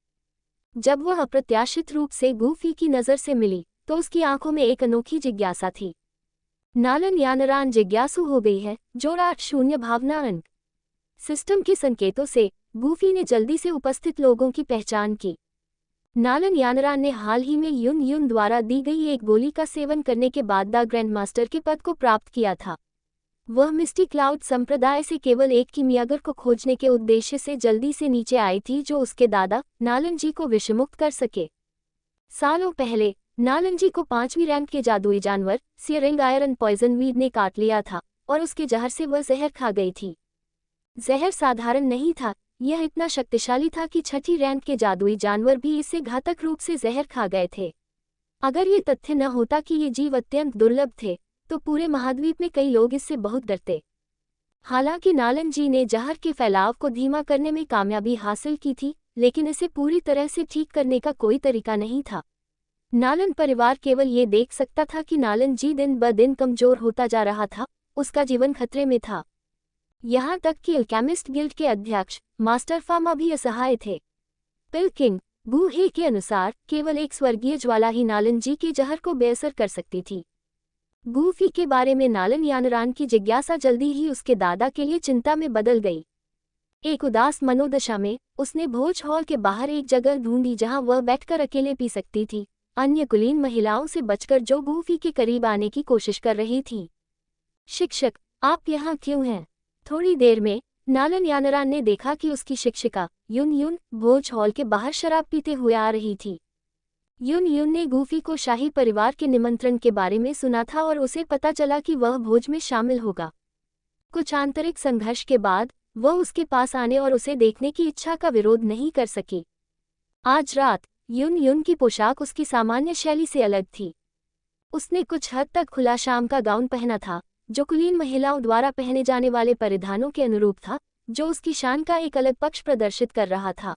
जब वह अप्रत्याशित रूप से गूफी की नज़र से मिली तो उसकी आंखों में एक अनोखी जिज्ञासा थी। नालन यानरान जिज्ञासु हो गई है, जोड़ 8-0 भावना अंक। सिस्टम के संकेतों से गूफी ने जल्दी से उपस्थित लोगों की पहचान की। नालन यानरान ने हाल ही में युन युन द्वारा दी गई एक गोली का सेवन करने के बाद द ग्रैंड मास्टर के पद को प्राप्त किया था। वह मिस्टी क्लाउड संप्रदाय से केवल एक किमियागर को खोजने के उद्देश्य से जल्दी से नीचे आई थी जो उसके दादा नालन जी को विषमुक्त कर सके। सालों पहले नालन जी को 5वीं रैंक के जादुई जानवर सियरिंग आयरन पॉइजन वीड ने काट लिया था और उसके जहर से वह जहर खा गई थी। जहर साधारण नहीं था, यह इतना शक्तिशाली था कि 6ठी रैंक के जादुई जानवर भी इससे घातक रूप से जहर खा गए थे। अगर ये तथ्य न होता कि ये जीव अत्यंत दुर्लभ थे तो पूरे महाद्वीप में कई लोग इससे बहुत डरते। हालांकि नालन जी ने जहर के फैलाव को धीमा करने में कामयाबी हासिल की थी, लेकिन इसे पूरी तरह से ठीक करने का कोई तरीका नहीं था। नालन परिवार केवल ये देख सकता था कि नालन जी दिन ब दिन कमजोर होता जा रहा था, उसका जीवन खतरे में था। यहाँ तक कि अल्केमिस्ट गिल्ड के अध्यक्ष मास्टर फामा भी असहाय थे। पिलकिंग गू हे के अनुसार केवल एक स्वर्गीय ज्वाला ही नालन जी के जहर को बेअसर कर सकती थी। गूफी के बारे में नालन यानरान की जिज्ञासा जल्दी ही उसके दादा के लिए चिंता में बदल गई। एक उदास मनोदशा में उसने भोज हॉल के बाहर एक जगह ढूंढी जहां वह बैठकर अकेले पी सकती थी, अन्य कुलीन महिलाओं से बचकर जो गूफी के करीब आने की कोशिश कर रही थी। शिक्षक, आप यहाँ क्यों हैं? थोड़ी देर में नालन यानरान ने देखा कि उसकी शिक्षिका युन युन भोज हॉल के बाहर शराब पीते हुए आ रही थी। युन युन ने गूफी को शाही परिवार के निमंत्रण के बारे में सुना था और उसे पता चला कि वह भोज में शामिल होगा। कुछ आंतरिक संघर्ष के बाद वह उसके पास आने और उसे देखने की इच्छा का विरोध नहीं कर सकी। आज रात युन युन की पोशाक उसकी सामान्य शैली से अलग थी। उसने कुछ हद तक खुला शाम का गाउन पहना था जो कुलीन महिलाओं द्वारा पहने जाने वाले परिधानों के अनुरूप था, जो उसकी शान का एक अलग पक्ष प्रदर्शित कर रहा था।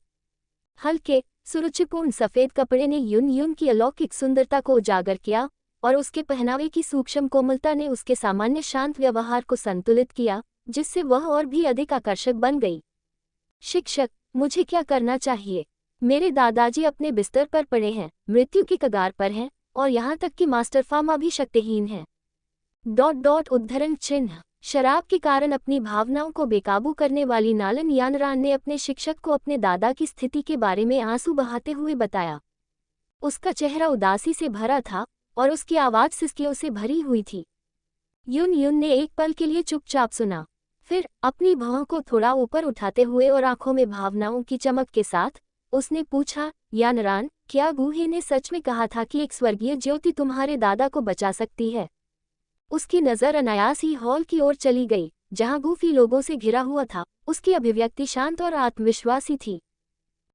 हल्के सुरुचिपूर्ण सफ़ेद कपड़े ने युन युन की अलौकिक सुंदरता को उजागर किया और उसके पहनावे की सूक्ष्म कोमलता ने उसके सामान्य शांत व्यवहार को संतुलित किया, जिससे वह और भी अधिक आकर्षक बन गई। शिक्षक, मुझे क्या करना चाहिए? मेरे दादाजी अपने बिस्तर पर पड़े हैं, मृत्यु की कगार पर हैं, और यहाँ तक कि मास्टर फार्मा भी शक्तिहीन है। उद्धरण चिन्ह। शराब के कारण अपनी भावनाओं को बेकाबू करने वाली नालन यानरान ने अपने शिक्षक को अपने दादा की स्थिति के बारे में आंसू बहाते हुए बताया। उसका चेहरा उदासी से भरा था और उसकी आवाज सिसकियों से भरी हुई थी। युन युन ने एक पल के लिए चुपचाप सुना, फिर अपनी भौं को थोड़ा ऊपर उठाते हुए और आंखों में भावनाओं की चमक के साथ उसने पूछा, यानरान, क्या गूहे ने सच में कहा था कि एक स्वर्गीय ज्योति तुम्हारे दादा को बचा सकती है? उसकी नज़र अनायास ही हॉल की ओर चली गई, जहां गूफी लोगों से घिरा हुआ था। उसकी अभिव्यक्ति शांत और आत्मविश्वासी थी।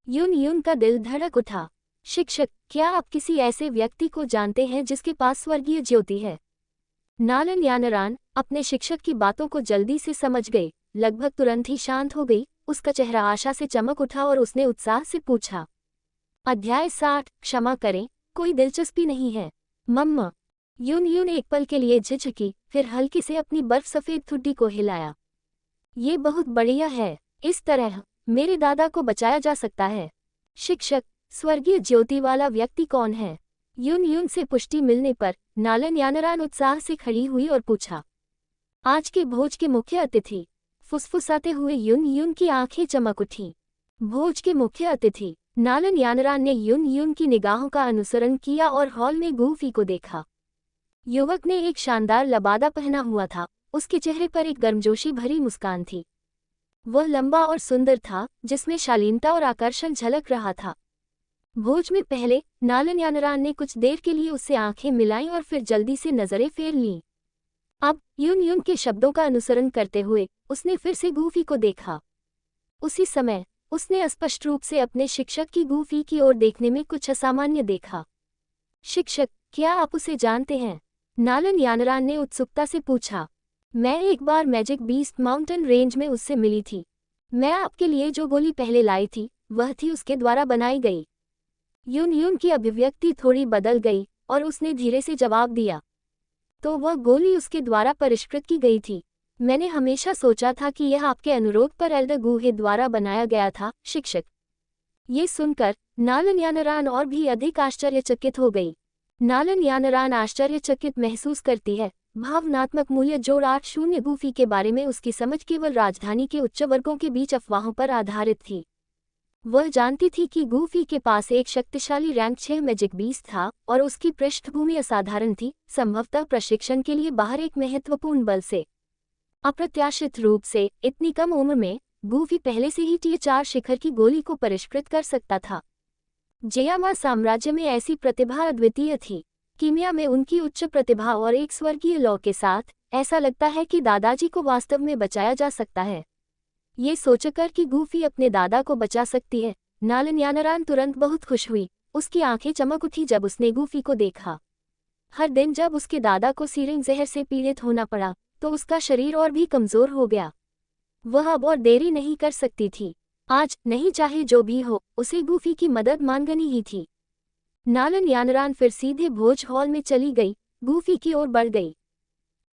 युन युन का दिल धड़क उठा। शिक्षक, क्या आप किसी ऐसे व्यक्ति को जानते हैं जिसके पास स्वर्गीय ज्योति है? नालन यानरान अपने शिक्षक की बातों को जल्दी से समझ गई, लगभग तुरंत ही शांत हो गई। उसका चेहरा आशा से चमक उठा और उसने उत्साह से पूछा, अध्याय 60, क्षमा करें, कोई दिलचस्पी नहीं है मम्मा। युन युन एक पल के लिए झिझकी, फिर हल्की से अपनी बर्फ सफ़ेद ठुड्डी को हिलाया। ये बहुत बढ़िया है, इस तरह मेरे दादा को बचाया जा सकता है। शिक्षक, स्वर्गीय ज्योति वाला व्यक्ति कौन है? युन युन से पुष्टि मिलने पर नालन यानरान उत्साह से खड़ी हुई और पूछा, आज के भोज के मुख्य अतिथि। फुसफुसाते हुए युन युन की आंखें चमक उठीं। भोज के मुख्य अतिथि। नालन यानरान ने युन युन की निगाहों का अनुसरण किया और हॉल में गूफी को देखा। युवक ने एक शानदार लबादा पहना हुआ था, उसके चेहरे पर एक गर्मजोशी भरी मुस्कान थी। वह लंबा और सुंदर था, जिसमें शालीनता और आकर्षण झलक रहा था। भोज में पहले नालन यानरान ने कुछ देर के लिए उससे आंखें मिलाईं और फिर जल्दी से नजरें फेर लीं। अब युन युन के शब्दों का अनुसरण करते हुए उसने फिर से गूफी को देखा। उसी समय उसने स्पष्ट रूप से अपने शिक्षक की गूफी की ओर देखने में कुछ असामान्य देखा। शिक्षक, क्या आप उसे जानते हैं? नालन यानरान ने उत्सुकता से पूछा। मैं एक बार मैजिक बीस्ट माउंटेन रेंज में उससे मिली थी। मैं आपके लिए जो गोली पहले लाई थी वह थी उसके द्वारा बनाई गई। युन युन की अभिव्यक्ति थोड़ी बदल गई और उसने धीरे से जवाब दिया, तो वह गोली उसके द्वारा परिष्कृत की गई थी। मैंने हमेशा सोचा था कि यह आपके अनुरोध पर एल्डर गूहे द्वारा बनाया गया था। शिक्षक। ये सुनकर नालन यानरान और भी अधिक आश्चर्यचकित हो गई। नालन यानरान आश्चर्यचकित महसूस करती है। भावनात्मक मूल्य जोड़ 80 गूफी के बारे में उसकी समझ केवल राजधानी के उच्च वर्गों के बीच अफवाहों पर आधारित थी। वह जानती थी कि गूफी के पास एक शक्तिशाली रैंक 6 मैजिक बीस्ट था और उसकी पृष्ठभूमि असाधारण थी, संभवतः प्रशिक्षण के लिए बाहर एक महत्वपूर्ण बल से। अप्रत्याशित रूप से इतनी कम उम्र में गूफी पहले से ही टियर 4 शिखर की गोली को परिष्कृत कर सकता था। जयामा साम्राज्य में ऐसी प्रतिभा अद्वितीय थी। कीमिया में उनकी उच्च प्रतिभा और एक स्वर्गीय लौ के साथ ऐसा लगता है कि दादाजी को वास्तव में बचाया जा सकता है। ये सोचकर कि गूफी अपने दादा को बचा सकती है, नालन यानरान तुरंत बहुत खुश हुई। उसकी आंखें चमक उठी जब उसने गूफी को देखा। हर दिन जब उसके दादा को सीरिंग जहर से पीड़ित होना पड़ा तो उसका शरीर और भी कमजोर हो गया। वह अब और देरी नहीं कर सकती थी। आज नहीं, चाहे जो भी हो, उसे गूफी की मदद मांगनी ही थी। नालन यानरान फिर सीधे भोज हॉल में चली गई, गूफी की ओर बढ़ गई।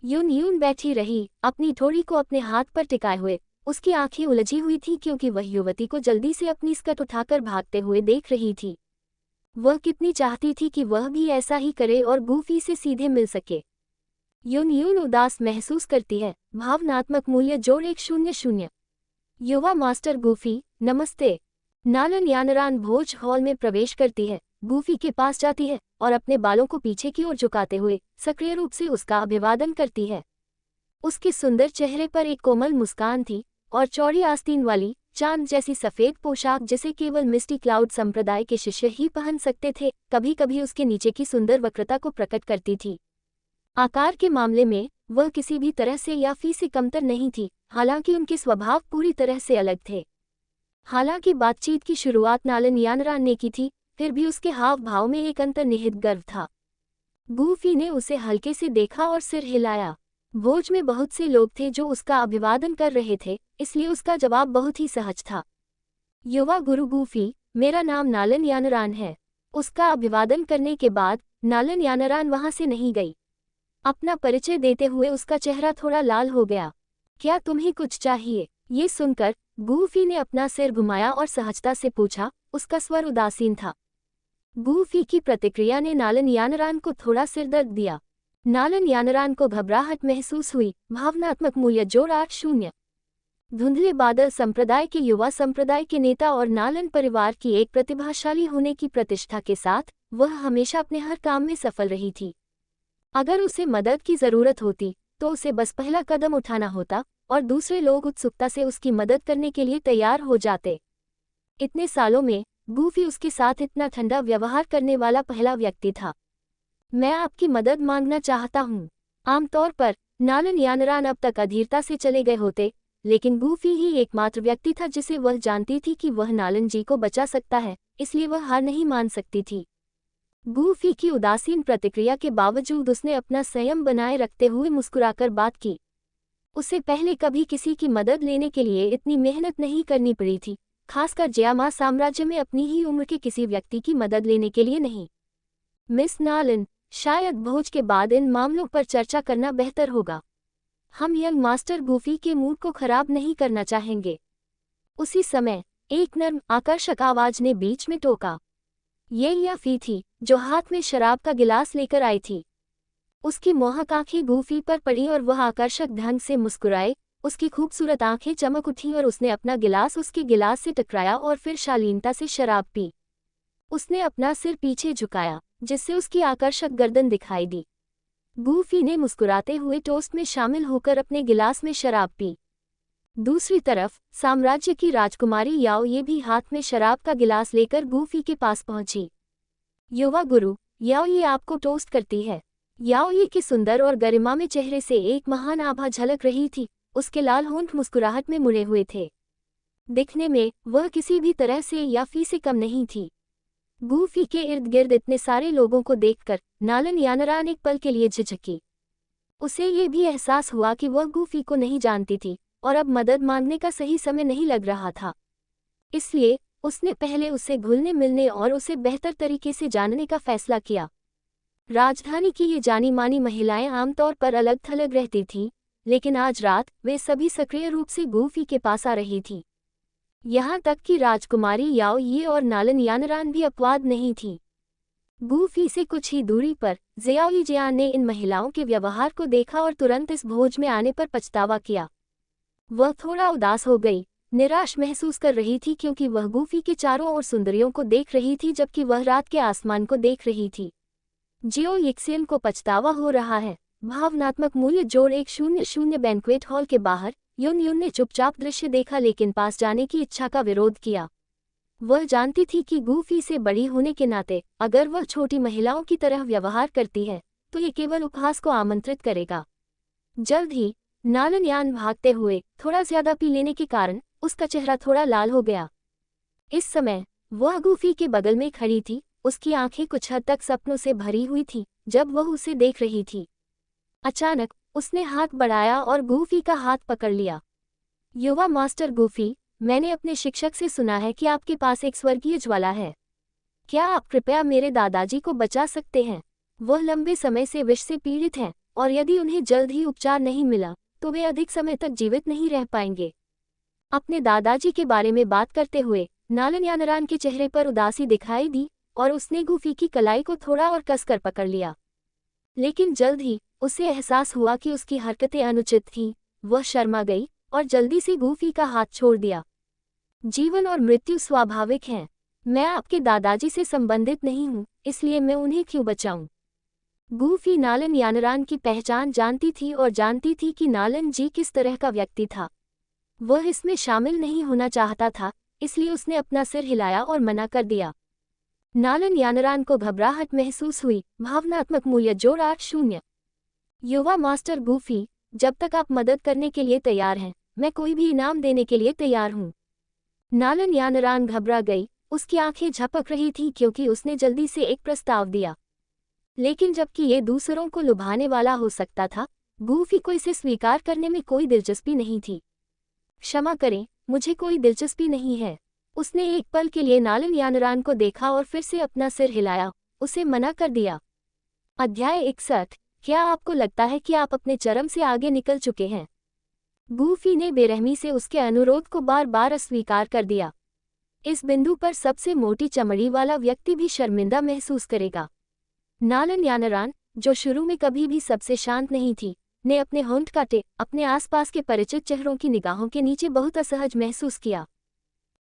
युन युन बैठी रही, अपनी ठोड़ी को अपने हाथ पर टिकाए हुए। उसकी आंखें उलझी हुई थी क्योंकि वह युवती को जल्दी से अपनी स्कर्ट उठाकर भागते हुए देख रही थी। वह कितनी चाहती थी कि वह भी ऐसा ही करे और गूफी से सीधे मिल सके। युन युन उदास महसूस करती है। भावनात्मक मूल्य जोड़ 100। युवा मास्टर गूफी, नमस्ते। नालन यानरान भोज हॉल में प्रवेश करती है, गूफी के पास जाती है और अपने बालों को पीछे की ओर झुकाते हुए सक्रिय रूप से उसका अभिवादन करती है। उसके सुंदर चेहरे पर एक कोमल मुस्कान थी और चौड़ी आस्तीन वाली चांद जैसी सफेद पोशाक जिसे केवल मिस्टी क्लाउड संप्रदाय के शिष्य ही पहन सकते थे, कभी कभी उसके नीचे की सुंदर वक्रता को प्रकट करती थी। आकार के मामले में वह किसी भी तरह से या फी से कमतर नहीं थी, हालांकि उनके स्वभाव पूरी तरह से अलग थे। हालांकि बातचीत की शुरुआत नालन यानरान ने की थी, फिर भी उसके हाव भाव में एक अंतर्निहित गर्व था। गूफी ने उसे हल्के से देखा और सिर हिलाया। भोज में बहुत से लोग थे जो उसका अभिवादन कर रहे थे, इसलिए उसका जवाब बहुत ही सहज था। युवा गुरु गूफी, मेरा नाम नालन यानरान है। उसका अभिवादन करने के बाद नालन यानरान वहां से नहीं गई। अपना परिचय देते हुए उसका चेहरा थोड़ा लाल हो गया। क्या तुम्हें कुछ चाहिए? ये सुनकर गूफी ने अपना सिर घुमाया और सहजता से पूछा, उसका स्वर उदासीन था। गूफी की प्रतिक्रिया ने नालन यानरान को थोड़ा सिरदर्द दिया। नालन यानरान को घबराहट महसूस हुई। भावनात्मक मूल्य जोड़ 8-0। धुंधले बादल संप्रदाय के युवा संप्रदाय के नेता और नालन परिवार की एक प्रतिभाशाली होने की प्रतिष्ठा के साथ वह हमेशा अपने हर काम में सफल रही थी। अगर उसे मदद की जरूरत होती तो उसे बस पहला कदम उठाना होता और दूसरे लोग उत्सुकता से उसकी मदद करने के लिए तैयार हो जाते। इतने सालों में गूफी उसके साथ इतना ठंडा व्यवहार करने वाला पहला व्यक्ति था। मैं आपकी मदद मांगना चाहता हूँ। आमतौर पर नालन यानरान अब तक अधीरता से चले गए होते, लेकिन गूफी ही एकमात्र व्यक्ति था जिसे वह जानती थी कि वह नालन जी को बचा सकता है, इसलिए वह हार नहीं मान सकती थी। गूफी की उदासीन प्रतिक्रिया के बावजूद उसने अपना संयम बनाए रखते हुए मुस्कुराकर बात की। उसे पहले कभी किसी की मदद लेने के लिए इतनी मेहनत नहीं करनी पड़ी थी, खासकर जियामा साम्राज्य में अपनी ही उम्र के किसी व्यक्ति की मदद लेने के लिए नहीं। मिस नालन, शायद भोज के बाद इन मामलों पर चर्चा करना बेहतर होगा। हम यंग मास्टर गूफी के मूड को खराब नहीं करना चाहेंगे। उसी समय एक नर्म आकर्षक आवाज ने बीच में टोका। ये याफी थी जो हाथ में शराब का गिलास लेकर आई थी। उसकी मोहक आंखें गूफी पर पड़ी और वह आकर्षक ढंग से मुस्कुराए। उसकी खूबसूरत आंखें चमक उठीं और उसने अपना गिलास उसके गिलास से टकराया और फिर शालीनता से शराब पी। उसने अपना सिर पीछे झुकाया जिससे उसकी आकर्षक गर्दन दिखाई दी। गूफी ने मुस्कुराते हुए टोस्ट में शामिल होकर अपने गिलास में शराब पी। दूसरी तरफ साम्राज्य की राजकुमारी याओ ये भी हाथ में शराब का गिलास लेकर गूफी के पास पहुंची। युवा गुरु, याओ ये आपको टोस्ट करती है। याओ ये की सुंदर और गरिमा में चेहरे से एक महान आभा झलक रही थी। उसके लाल होंठ मुस्कुराहट में मुड़े हुए थे। दिखने में वह किसी भी तरह से याफी से कम नहीं थी। गूफी के इर्द गिर्द इतने सारे लोगों को देखकर नालन यानरान एक पल के लिए झिझकी। उसे ये भी एहसास हुआ कि वह गूफी को नहीं जानती थी और अब मदद मांगने का सही समय नहीं लग रहा था। इसलिए उसने पहले उससे घुलने मिलने और उसे बेहतर तरीके से जानने का फैसला किया। राजधानी की ये जानी मानी महिलाएं आमतौर पर अलग थलग रहती थीं, लेकिन आज रात वे सभी सक्रिय रूप से गूफी के पास आ रही थीं। यहाँ तक कि राजकुमारी याओ ये और नालन यानरान भी अपवाद नहीं थी। गूफी से कुछ ही दूरी पर ज़ियाओ जियान ने इन महिलाओं के व्यवहार को देखा और तुरंत इस भोज में आने पर पछतावा किया। वह थोड़ा उदास हो गई, निराश महसूस कर रही थी क्योंकि वह गूफी के चारों ओर सुंदरियों को देख रही थी जबकि वह रात के आसमान को देख रही थी। जियो यक्सियन को पछतावा हो रहा है। भावनात्मक मूल्य जोड़ 1-0 बैंक्वेट हॉल के बाहर युन ने चुपचाप दृश्य देखा लेकिन पास जाने की इच्छा का विरोध किया। वह जानती थी कि गूफी से बड़ी होने के नाते अगर वह छोटी महिलाओं की तरह व्यवहार करती है तो ये केवल उपहास को आमंत्रित करेगा। जल्द ही नालन यान भागते हुए थोड़ा ज्यादा पी लेने के कारण उसका चेहरा थोड़ा लाल हो गया। इस समय वह गूफी के बगल में खड़ी थी। उसकी आंखें कुछ हद तक सपनों से भरी हुई थीं जब वह उसे देख रही थी। अचानक उसने हाथ बढ़ाया और गूफी का हाथ पकड़ लिया। युवा मास्टर गूफी, मैंने अपने शिक्षक से सुना है कि आपके पास एक स्वर्गीय ज्वाला है। क्या आप कृपया मेरे दादाजी को बचा सकते हैं? वह लंबे समय से विष से पीड़ित हैं और यदि उन्हें जल्द ही उपचार नहीं मिला तो वे अधिक समय तक जीवित नहीं रह पाएंगे। अपने दादाजी के बारे में बात करते हुए नालन यानरान के चेहरे पर उदासी दिखाई दी और उसने गूफी की कलाई को थोड़ा और कसकर पकड़ लिया। लेकिन जल्द ही उसे एहसास हुआ कि उसकी हरकतें अनुचित थीं। वह शर्मा गई और जल्दी से गूफी का हाथ छोड़ दिया। जीवन और मृत्यु स्वाभाविक हैं। मैं आपके दादाजी से संबंधित नहीं हूँ, इसलिए मैं उन्हें क्यों बचाऊं? गूफी नालन यानरान की पहचान जानती थी और जानती थी कि नालन जी किस तरह का व्यक्ति था। वह इसमें शामिल नहीं होना चाहता था, इसलिए उसने अपना सिर हिलाया और मना कर दिया। नालन यानरान को घबराहट महसूस हुई। भावनात्मक मूल्य जोड़ 8-0। युवा मास्टर गूफी, जब तक आप मदद करने के लिए तैयार हैं, मैं कोई भी इनाम देने के लिए तैयार हूँ। नालन यानरान घबरा गई। उसकी आंखें झपक रही थीं क्योंकि उसने जल्दी से एक प्रस्ताव दिया, लेकिन जबकि ये दूसरों को लुभाने वाला हो सकता था, गूफी को इसे स्वीकार करने में कोई दिलचस्पी नहीं थी। क्षमा करें, मुझे कोई दिलचस्पी नहीं है। उसने एक पल के लिए नालन यानरान को देखा और फिर से अपना सिर हिलाया, उसे मना कर दिया। अध्याय 61। क्या आपको लगता है कि आप अपने चरम से आगे निकल चुके हैं? गूफी ने बेरहमी से उसके अनुरोध को बार बार अस्वीकार कर दिया। इस बिंदु पर सबसे मोटी चमड़ी वाला व्यक्ति भी शर्मिंदा महसूस करेगा। नालन यानरान, जो शुरू में कभी भी सबसे शांत नहीं थी, ने अपने होंठ काटे, अपने आसपास के परिचित चेहरों की निगाहों के नीचे बहुत असहज महसूस किया।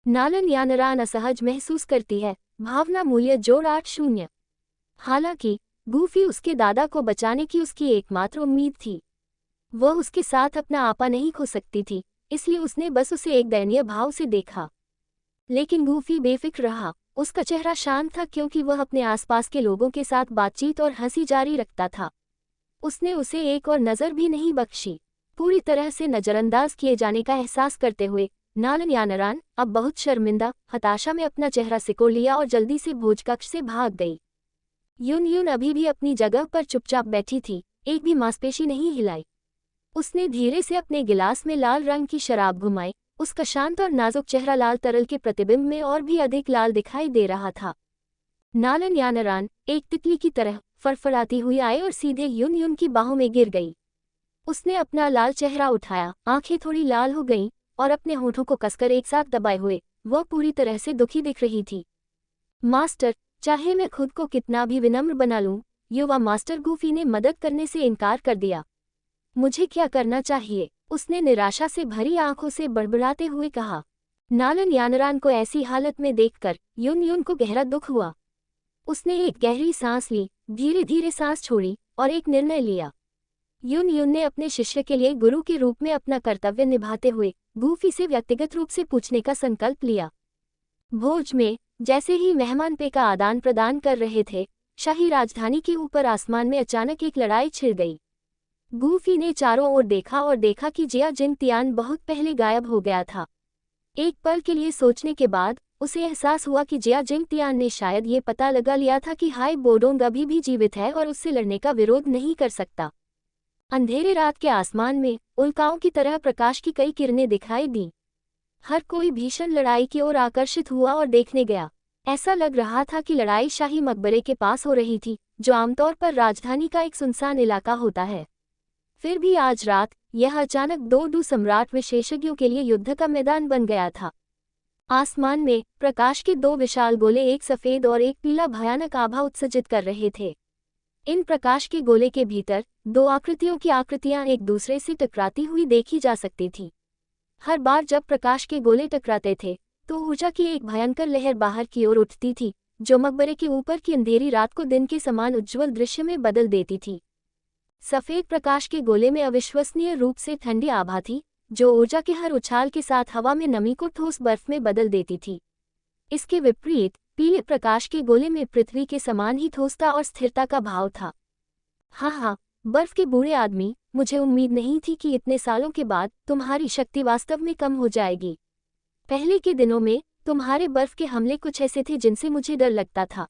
नालन यानरान असहज महसूस करती है, भावना मूल्य जोड़ 80। हालांकि गूफी उसके दादा को बचाने की उसकी एकमात्र उम्मीद थी। वह उसके साथ अपना आपा नहीं खो सकती थी, इसलिए उसने बस उसे एक दयनीय भाव से देखा। लेकिन गूफी बेफिक्र रहा। उसका चेहरा शांत था क्योंकि वह अपने आसपास के लोगों के साथ बातचीत और हंसी जारी रखता था। उसने उसे एक और नज़र भी नहीं बख्शी। पूरी तरह से नज़रअंदाज किए जाने का एहसास करते हुए नालन यानरान अब बहुत शर्मिंदा, हताशा में अपना चेहरा सिकोड़ लिया और जल्दी से भोजकक्ष से भाग गई। यून यून अभी भी अपनी जगह पर चुपचाप बैठी थी, एक भी मांसपेशी नहीं हिलाई। उसने धीरे से अपने गिलास में लाल रंग की शराब घुमाई। उसका शांत और नाजुक चेहरा लाल तरल के प्रतिबिंब में और भी अधिक लाल दिखाई दे रहा था। नालन यानरान एक तितली की तरह फड़फड़ाती हुई आई और सीधे यून यून की बाहों में गिर गई। उसने अपना लाल चेहरा उठाया, आंखें थोड़ी लाल हो गईं और अपने होठों को कसकर एक साथ दबाए हुए वह पूरी तरह से दुखी दिख रही थी। मास्टर, चाहे मैं खुद को कितना भी विनम्र बना लूं, युवा मास्टर गूफी ने मदद करने से इनकार कर दिया। मुझे क्या करना चाहिए? उसने निराशा से भरी आंखों से बड़बड़ाते हुए कहा। नालन यानरान को ऐसी हालत में देखकर यून यून को गहरा दुख हुआ। उसने एक गहरी सांस ली, धीरे धीरे सांस छोड़ी और एक निर्णय लिया। यून यून ने अपने शिष्य के लिए गुरु के रूप में अपना कर्तव्य निभाते हुए गूफी से व्यक्तिगत रूप से पूछने का संकल्प लिया। भोज में जैसे ही मेहमान पेय का आदान प्रदान कर रहे थे, शाही राजधानी के ऊपर आसमान में अचानक एक लड़ाई छिड़ गई। गूफी ने चारों ओर देखा और देखा कि जिया जिंग तियान बहुत पहले गायब हो गया था। एक पल के लिए सोचने के बाद उसे एहसास हुआ कि जिया जिंग तियान ने शायद ये पता लगा लिया था कि हाई बोडोंग अभी भी जीवित है और उससे लड़ने का विरोध नहीं कर सकता। अंधेरे रात के आसमान में उल्काओं की तरह प्रकाश की कई किरणें दिखाई दी। हर कोई भीषण लड़ाई की ओर आकर्षित हुआ और देखने गया। ऐसा लग रहा था कि लड़ाई शाही मकबरे के पास हो रही थी, जो आमतौर पर राजधानी का एक सुनसान इलाका होता है। फिर भी आज रात यह अचानक दो सम्राट विशेषज्ञों के लिए युद्ध का मैदान बन गया था। आसमान में प्रकाश के दो विशाल गोले, एक सफेद और एक पीला, भयानक आभा उत्सर्जित कर रहे थे। इन प्रकाश के गोले के भीतर दो आकृतियों की आकृतियां एक दूसरे से टकराती हुई देखी जा सकती थी। हर बार जब प्रकाश के गोले टकराते थे तो ऊर्जा की एक भयंकर लहर बाहर की ओर उठती थी, जो मकबरे के ऊपर की अंधेरी रात को दिन के समान उज्ज्वल दृश्य में बदल देती थी। सफेद प्रकाश के गोले में अविश्वसनीय रूप से ठंडी आभा थी, जो ऊर्जा के हर उछाल के साथ हवा में नमी को ठोस बर्फ में बदल देती थी। इसके विपरीत पीले प्रकाश के गोले में पृथ्वी के समान ही ठोसता और स्थिरता का भाव था। हाँ, बर्फ के बूढ़े आदमी, मुझे उम्मीद नहीं थी कि इतने सालों के बाद तुम्हारी शक्ति वास्तव में कम हो जाएगी। पहले के दिनों में तुम्हारे बर्फ के हमले कुछ ऐसे थे जिनसे मुझे डर लगता था,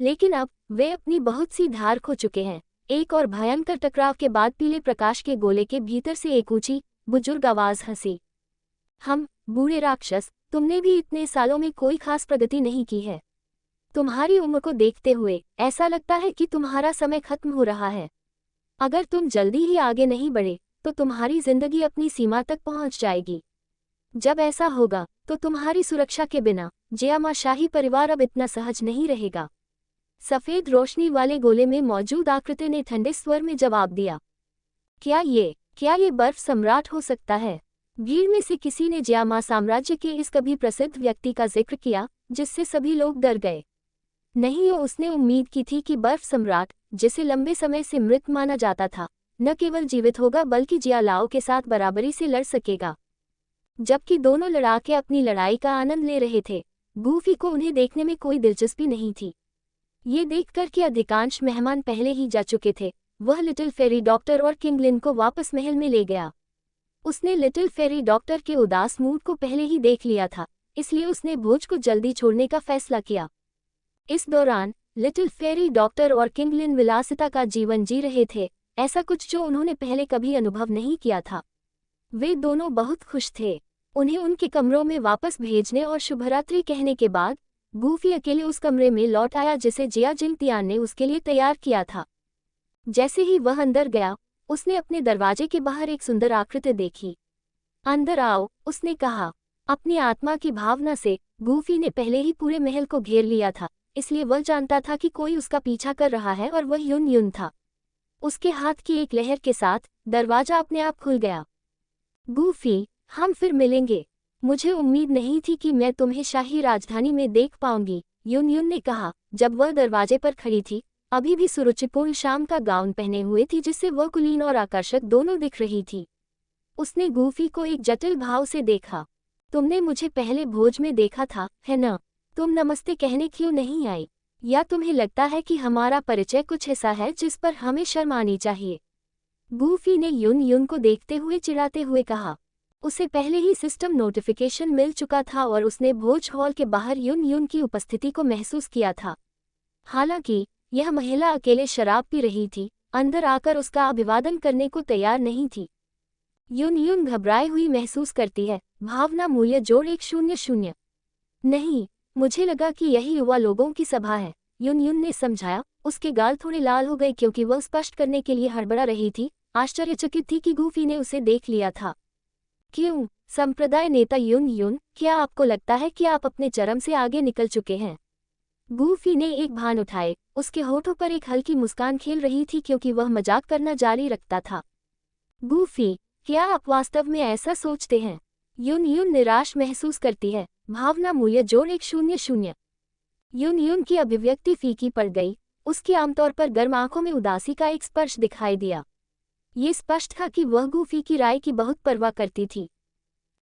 लेकिन अब वे अपनी बहुत सी धार खो चुके हैं। एक और भयंकर टकराव के बाद पीले प्रकाश के गोले के भीतर से एक ऊंची बुजुर्ग आवाज हंसी। हम बूढ़े राक्षस, तुमने भी इतने सालों में कोई खास प्रगति नहीं की है। तुम्हारी उम्र को देखते हुए ऐसा लगता है कि तुम्हारा समय खत्म हो रहा है। अगर तुम जल्दी ही आगे नहीं बढ़े तो तुम्हारी जिंदगी अपनी सीमा तक पहुंच जाएगी। जब ऐसा होगा तो तुम्हारी सुरक्षा के बिना जियामा शाही परिवार अब इतना सहज नहीं रहेगा। सफेद रोशनी वाले गोले में मौजूद आकृति ने ठंडे स्वर में जवाब दिया। क्या ये बर्फ सम्राट हो सकता है? भीड़ में से किसी ने जियामा साम्राज्य के इस कभी प्रसिद्ध व्यक्ति का जिक्र किया, जिससे सभी लोग डर गए। नहीं, उसने उम्मीद की थी कि बर्फ सम्राट, जिसे लंबे समय से मृत माना जाता था, न केवल जीवित होगा बल्कि जिया लाओ के साथ बराबरी से लड़ सकेगा। जबकि दोनों लड़ाके अपनी लड़ाई का आनंद ले रहे थे, गूफी को उन्हें देखने में कोई दिलचस्पी नहीं थी। ये देखकर कि अधिकांश मेहमान पहले ही जा चुके थे, वह लिटिल फेरी डॉक्टर और किंगलिन को वापस महल में ले गया। उसने लिटिल फेरी डॉक्टर के उदास मूड को पहले ही देख लिया था, इसलिए उसने भोज को जल्दी छोड़ने का फैसला किया। इस दौरान लिटिल फेरी डॉक्टर और किंगलिन विलासिता का जीवन जी रहे थे, ऐसा कुछ जो उन्होंने पहले कभी अनुभव नहीं किया था। वे दोनों बहुत खुश थे। उन्हें उनके कमरों में वापस भेजने और शुभरात्रि कहने के बाद गूफी अकेले उस कमरे में लौट आया जिसे जिया जिंग तियान ने उसके लिए तैयार किया था। जैसे ही वह अंदर गया, उसने अपने दरवाजे के बाहर एक सुंदर आकृति देखी। अंदर आओ, उसने कहा। अपनी आत्मा की भावना से गूफी ने पहले ही पूरे महल को घेर लिया था, इसलिए वह जानता था कि कोई उसका पीछा कर रहा है और वह यून यून था। उसके हाथ की एक लहर के साथ दरवाजा अपने आप खुल गया। गूफी, हम फिर मिलेंगे। मुझे उम्मीद नहीं थी कि मैं तुम्हें शाही राजधानी में देख पाऊंगी, यून यून ने कहा जब वह दरवाजे पर खड़ी थी, अभी भी सुरुचिपूर्ण शाम का गाउन पहने हुए थी जिससे वह कुलीन और आकर्षक दोनों दिख रही थी। उसने गूफी को एक जटिल भाव से देखा। तुमने मुझे पहले भोज में देखा था, है न? तुम नमस्ते कहने क्यों नहीं आई? या तुम्हें लगता है कि हमारा परिचय कुछ ऐसा है जिस पर हमें शर्म आनी चाहिए? गूफी ने यून यून को देखते हुए चिढ़ाते हुए कहा। उसे पहले ही सिस्टम नोटिफिकेशन मिल चुका था और उसने भोज हॉल के बाहर यून यून की उपस्थिति को महसूस किया था। हालांकि यह महिला अकेले शराब पी रही थी, अंदर आकर उसका अभिवादन करने को तैयार नहीं थी। यून यून घबराई हुई महसूस करती है। भावना मूल्य जोड़ 100। नहीं, मुझे लगा कि यही युवा लोगों की सभा है, यून यून ने समझाया। उसके गाल थोड़े लाल हो गए क्योंकि वह स्पष्ट करने के लिए हड़बड़ा रही थी, आश्चर्यचकित थी कि गूफी ने उसे देख लिया था। क्यों, संप्रदाय नेता यून यून, क्या आपको लगता है कि आप अपने चरम से आगे निकल चुके हैं? गूफी ने एक भान उठाए, उसके होठों पर एक हल्की मुस्कान खेल रही थी क्योंकि वह मजाक करना जारी रखता था। गूफी, क्या आप वास्तव में ऐसा सोचते हैं? यून यून निराश महसूस करती है। भावना मूल्य जोड़ 100। यून यून की अभिव्यक्ति फीकी पड़ गई, उसकी आमतौर पर गर्म आंखों में उदासी का एक स्पर्श दिखाई दिया। ये स्पष्ट था कि वह गूफी की राय की बहुत परवाह करती थी।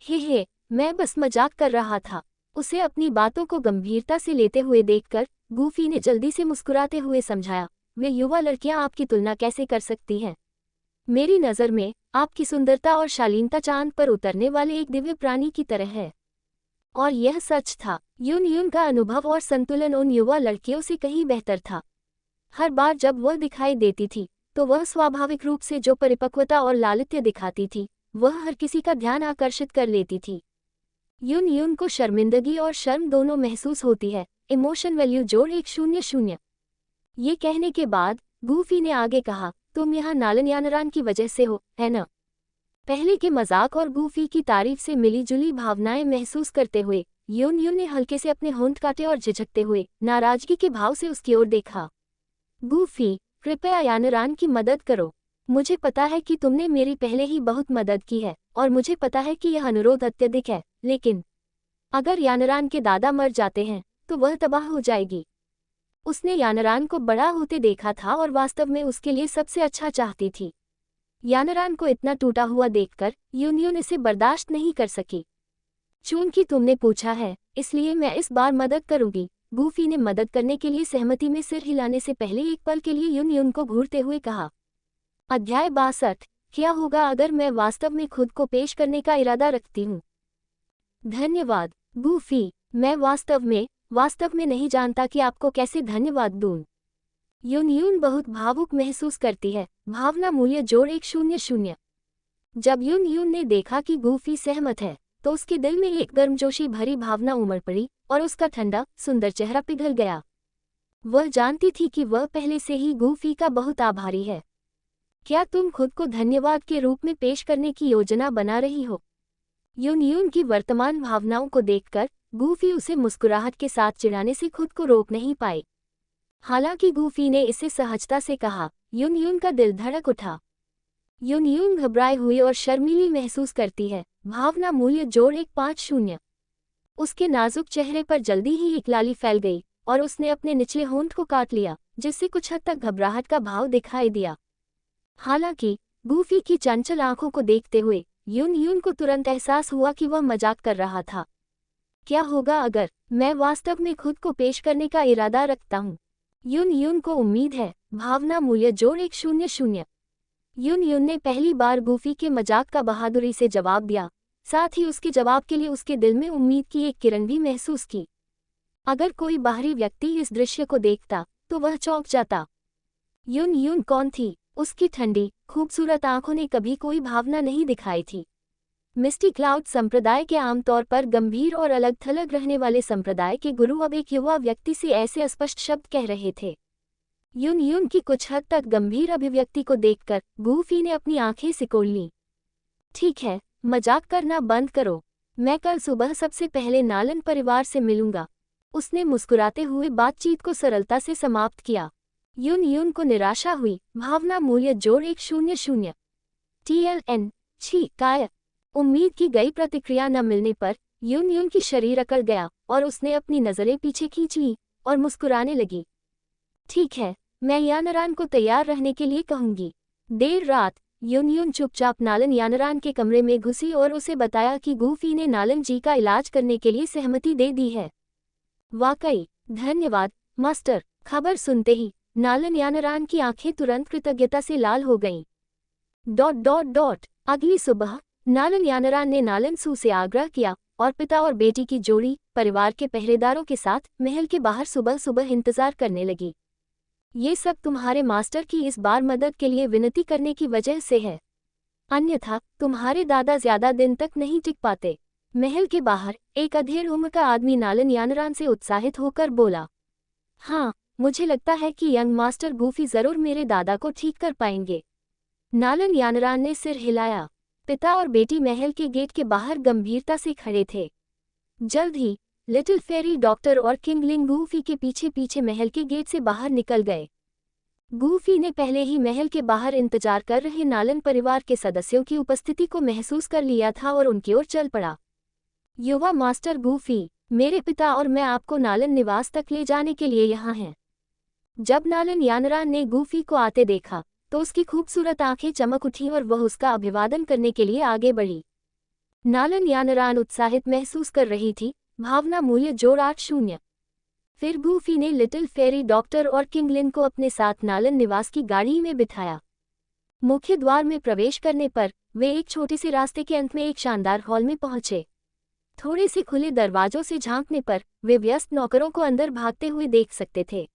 हे, मैं बस मजाक कर रहा था। उसे अपनी बातों को गंभीरता से लेते हुए देखकर गूफी ने जल्दी से मुस्कुराते हुए समझाया, वे युवा लड़कियां आपकी तुलना कैसे कर सकती हैं? मेरी नज़र में आपकी सुंदरता और शालीनता चांद पर उतरने वाले एक दिव्य प्राणी की तरह है। और यह सच था। यून यून का अनुभव और संतुलन उन युवा लड़कियों से कहीं बेहतर था। हर बार जब वह दिखाई देती थी तो वह स्वाभाविक रूप से जो परिपक्वता और लालित्य दिखाती थी, वह हर किसी का ध्यान आकर्षित कर लेती थी। यून यून को शर्मिंदगी और शर्म दोनों महसूस होती है। इमोशन वैल्यू जोड़ 100। ये कहने के बाद गूफी ने आगे कहा, तुम यहाँ नालन यानरान की वजह से हो, है न? पहले के मजाक और गूफी की तारीफ से मिली-जुली भावनाएं महसूस करते हुए यून यून ने हल्के से अपने होंठ काटे और झिझकते हुए नाराजगी के भाव से उसकी ओर देखा। गूफी, कृपया यानरान की मदद करो। मुझे पता है कि तुमने मेरी पहले ही बहुत मदद की है और मुझे पता है कि यह अनुरोध अत्यधिक है, लेकिन अगर यानरान के दादा मर जाते हैं तो वह तबाह हो जाएगी। उसने यानरान को बड़ा होते देखा था और वास्तव में उसके लिए सबसे अच्छा चाहती थी। यानरान को इतना टूटा हुआ देखकर यून यून इसे बर्दाश्त नहीं कर सकी। चूंकि तुमने पूछा है, इसलिए मैं इस बार मदद करूंगी। गूफी ने मदद करने के लिए सहमति में सिर हिलाने से पहले एक पल के लिए यून यून को घूरते हुए कहा। अध्याय 62। क्या होगा अगर मैं वास्तव में खुद को पेश करने का इरादा रखती हूँ? धन्यवाद गूफी, मैं वास्तव में नहीं जानता कि आपको कैसे धन्यवाद दूं। यून यून बहुत भावुक महसूस करती है। भावना मूल्य जोड़ 100। जब यून यून ने देखा कि गूफी सहमत है तो उसके दिल में एक गर्मजोशी भरी भावना उमड़ पड़ी और उसका ठंडा सुंदर चेहरा पिघल गया। वह जानती थी कि वह पहले से ही गूफी का बहुत आभारी है। क्या तुम खुद को धन्यवाद के रूप में पेश करने की योजना बना रही हो? यून यून की वर्तमान भावनाओं को देखकर गूफी उसे मुस्कुराहट के साथ चिढ़ाने से खुद को रोक नहीं पाई। हालांकि गूफी ने इसे सहजता से कहा, यून यून का दिल धड़क उठा। यून यून घबराई हुई और शर्मीली महसूस करती है। भावना मूल्य जोड़ 150। उसके नाजुक चेहरे पर जल्दी ही एक लाली फैल गई और उसने अपने निचले होंठ को काट लिया, जिससे कुछ हद तक घबराहट का भाव दिखाई दिया। हालांकि गूफी की चंचल आंखों को देखते हुए यून यून को तुरंत एहसास हुआ कि वह मजाक कर रहा था। क्या होगा अगर मैं वास्तव में खुद को पेश करने का इरादा रखता हूँ? यून यून को उम्मीद है। भावना मूल्य जोड़ 100। यून यून ने पहली बार गूफी के मजाक का बहादुरी से जवाब दिया, साथ ही उसके जवाब के लिए उसके दिल में उम्मीद की एक किरण भी महसूस की। अगर कोई बाहरी व्यक्ति इस दृश्य को देखता तो वह चौंक जाता। यून यून कौन थी? उसकी ठंडी खूबसूरत आंखों ने कभी कोई भावना नहीं दिखाई थी। मिस्टी क्लाउड संप्रदाय के आमतौर पर गंभीर और अलग थलग रहने वाले संप्रदाय के गुरु अब एक युवा व्यक्ति से ऐसे अस्पष्ट शब्द कह रहे थे। यून यून की कुछ हद तक गंभीर अभिव्यक्ति को देखकर गूफी ने अपनी आंखें सिकोड़ लीं। ठीक है, मजाक करना बंद करो। मैं कल सुबह सबसे पहले नालन परिवार से मिलूंगा। उसने मुस्कुराते हुए बातचीत को सरलता से समाप्त किया। यून यून को निराशा हुई। भावना मूल्य जोड़ 100। TLN छी काय। उम्मीद की गई प्रतिक्रिया न मिलने पर यून यून की शरीर अकड़ गया और उसने अपनी नजरें पीछे खींच ली और मुस्कुराने लगी। ठीक है, मैं यानरान को तैयार रहने के लिए कहूंगी। देर रात यून यून चुपचाप नालन यानरान के कमरे में घुसी और उसे बताया कि गूफी ने नालन जी का इलाज करने के लिए सहमति दे दी है। वाकई, धन्यवाद मास्टर। खबर सुनते ही नालन यानरान की आंखें तुरंत कृतज्ञता से लाल हो गईं। ... अगली सुबह नालन यानरान ने नालन सू से आग्रह किया और पिता और बेटी की जोड़ी परिवार के पहरेदारों के साथ महल के बाहर सुबह सुबह इंतजार करने लगी। ये सब तुम्हारे मास्टर की इस बार मदद के लिए विनती करने की वजह से है, अन्यथा तुम्हारे दादा ज्यादा दिन तक नहीं टिक पाते। महल के बाहर एक अधेड़ उम्र का आदमी नालन यानरान से उत्साहित होकर बोला। हाँ, मुझे लगता है कि यंग मास्टर गूफी जरूर मेरे दादा को ठीक कर पाएंगे। नालन यानरान ने सिर हिलाया। पिता और बेटी महल के गेट के बाहर गंभीरता से खड़े थे। जल्द ही लिटिल फेरी डॉक्टर और किंगलिंग गूफी के पीछे पीछे महल के गेट से बाहर निकल गए। गूफी ने पहले ही महल के बाहर इंतजार कर रहे नालन परिवार के सदस्यों की उपस्थिति को महसूस कर लिया था और उनकी ओर चल पड़ा। युवा मास्टर गूफी, मेरे पिता और मैं आपको नालन निवास तक ले जाने के लिए यहाँ हैं। जब नालन यानरान ने गूफी को आते देखा तो उसकी खूबसूरत आंखें चमक उठीं और वह उसका अभिवादन करने के लिए आगे बढ़ी। नालन यानरान उत्साहित महसूस कर रही थी। भावना मूल्य जोड़ 80। फिर गूफी ने लिटिल फेरी डॉक्टर और किंगलिन को अपने साथ नालन निवास की गाड़ी में बिठाया। मुख्य द्वार में प्रवेश करने पर वे एक छोटे से रास्ते के अंत में एक शानदार हॉल में पहुंचे। थोड़े से खुले दरवाजों से झांकने पर वे व्यस्त नौकरों को अंदर भागते हुए देख सकते थे।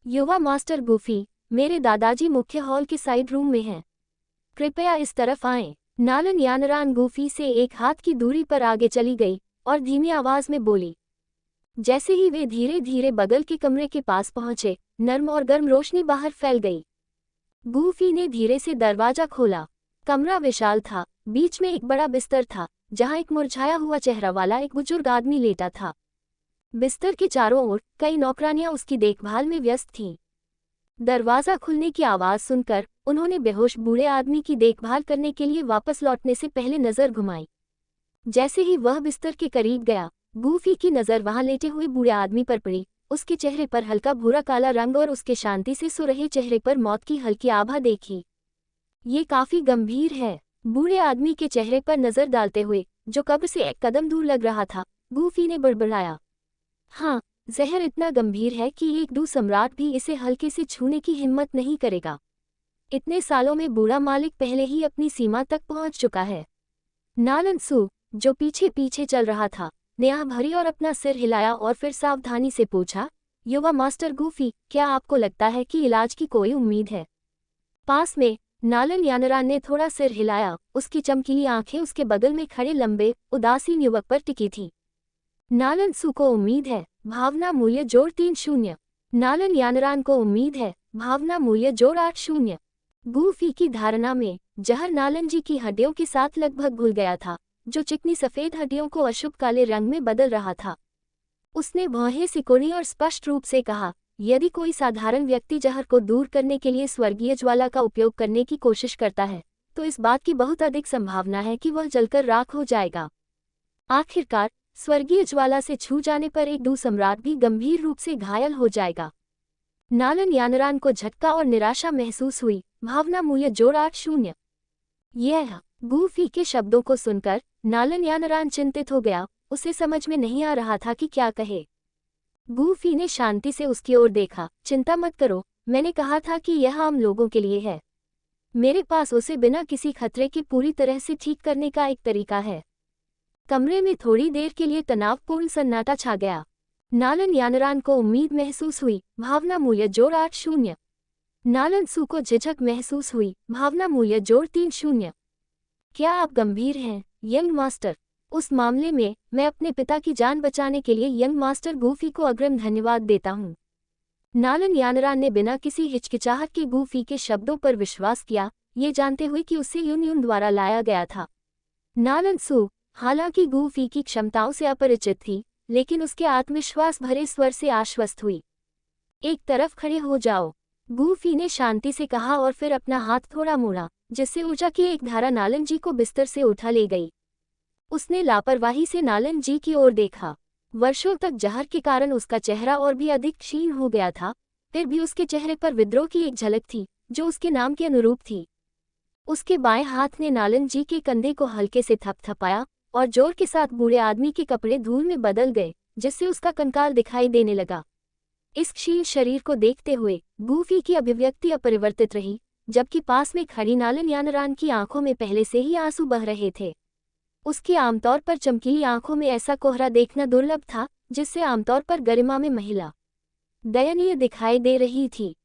युवा मास्टर गूफी, मेरे दादाजी मुख्य हॉल के साइड रूम में हैं। कृपया इस तरफ आएं। नालन यानरान गूफी से एक हाथ की दूरी पर आगे चली गई और धीमी आवाज में बोली। जैसे ही वे धीरे धीरे बगल के कमरे के पास पहुंचे, नर्म और गर्म रोशनी बाहर फैल गई। गूफी ने धीरे से दरवाजा खोला। कमरा विशाल था। बीच में एक बड़ा बिस्तर था जहां एक मुरझाया हुआ चेहरा वाला एक बुजुर्ग आदमी लेटा था। बिस्तर के चारों ओर कई नौकरानियां उसकी देखभाल में व्यस्त थीं। दरवाजा खुलने की आवाज सुनकर उन्होंने बेहोश बूढ़े आदमी की देखभाल करने के लिए वापस लौटने से पहले नजर घुमाई। जैसे ही वह बिस्तर के करीब गया, गूफी की नजर वहां लेटे हुए बूढ़े आदमी पर पड़ी। उसके चेहरे पर हल्का भूरा काला रंग और उसके शांति से सो रहे चेहरे पर मौत की हल्की आभा देखी। ये काफी गंभीर है। बूढ़े आदमी के चेहरे पर नजर डालते हुए, जो कब्र से एक कदम दूर लग रहा था, गूफी ने बड़बड़ाया। हाँ, जहर इतना गंभीर है कि एक दू सम्राट भी इसे हल्के से छूने की हिम्मत नहीं करेगा। इतने सालों में बूढ़ा मालिक पहले ही अपनी सीमा तक पहुंच चुका है। नालन सू, जो पीछे पीछे चल रहा था, ने आह भरी और अपना सिर हिलाया और फिर सावधानी से पूछा, युवा मास्टर गूफी, क्या आपको लगता है कि इलाज की कोई उम्मीद है? पास में नालन यानरान ने थोड़ा सिर हिलाया। उसकी चमकीली आंखें उसके बगल में खड़े लंबे उदासीन युवक पर टिकी थी। नालन सू को उम्मीद है। भावना मूल्य जोड़ 30। नालन यानरान को उम्मीद है। भावना मूल्य जोड़ 80। गूफी की धारणा में जहर नालन जी की हड्डियों के साथ लगभग घुल गया था, जो चिकनी सफेद हड्डियों को अशुभ काले रंग में बदल रहा था। उसने भौहें सिकोड़ी और स्पष्ट रूप से कहा, यदि कोई साधारण व्यक्ति जहर को दूर करने के लिए स्वर्गीय ज्वाला का उपयोग करने की कोशिश करता है, तो इस बात की बहुत अधिक संभावना है कि वह जलकर राख हो जाएगा। आखिरकार स्वर्गीय ज्वाला से छू जाने पर एक दू सम्राट भी गंभीर रूप से घायल हो जाएगा। नालन यानरान को झटका और निराशा महसूस हुई। भावना मूल्य जोड़ 80। यह गूफी के शब्दों को सुनकर नालन यानरान चिंतित हो गया। उसे समझ में नहीं आ रहा था कि क्या कहे। गूफी ने शांति से उसकी ओर देखा। चिंता मत करो, मैंने कहा था कि यह आम लोगों के लिए है। मेरे पास उसे बिना किसी खतरे के पूरी तरह से ठीक करने का एक तरीका है। कमरे में थोड़ी देर के लिए तनावपूर्ण सन्नाटा छा गया। नालन यानरान को उम्मीद महसूस हुई। भावना मूल्य जोड़ 80। नालन सू को झिझक महसूस हुई। भावना मूल्य जोड़ 30। क्या आप गंभीर हैं, यंग मास्टर? उस मामले में मैं अपने पिता की जान बचाने के लिए यंग मास्टर गूफी को अग्रिम धन्यवाद देता हूँ। नालन यानरान ने बिना किसी हिचकिचाहट के गूफी के शब्दों पर विश्वास किया, ये जानते हुए कि उसे यून यून द्वारा लाया गया था। नालन सू, हालांकि गूफी की क्षमताओं से अपरिचित थी, लेकिन उसके आत्मविश्वास भरे स्वर से आश्वस्त हुई। एक तरफ खड़े हो जाओ, गूफी ने शांति से कहा और फिर अपना हाथ थोड़ा मोड़ा, जिससे ऊर्जा की एक धारा नालन जी को बिस्तर से उठा ले गई। उसने लापरवाही से नालन जी की ओर देखा। वर्षों तक जहर के कारण उसका चेहरा और भी अधिक क्षीण हो गया था, फिर भी उसके चेहरे पर विद्रोह की एक झलक थी, जो उसके नाम के अनुरूप थी। उसके बाएं हाथ ने नालन जी के कंधे को हल्के से थपथपाया और जोर के साथ बूढ़े आदमी के कपड़े धूल में बदल गए, जिससे उसका कंकाल दिखाई देने लगा। इस क्षीण शरीर को देखते हुए गूफी की अभिव्यक्ति अपरिवर्तित रही, जबकि पास में खड़ी नालन यानरान की आंखों में पहले से ही आंसू बह रहे थे। उसकी आमतौर पर चमकीली आंखों में ऐसा कोहरा देखना दुर्लभ था, जिससे आमतौर पर गरिमा में महिला दयनीय दिखाई दे रही थी।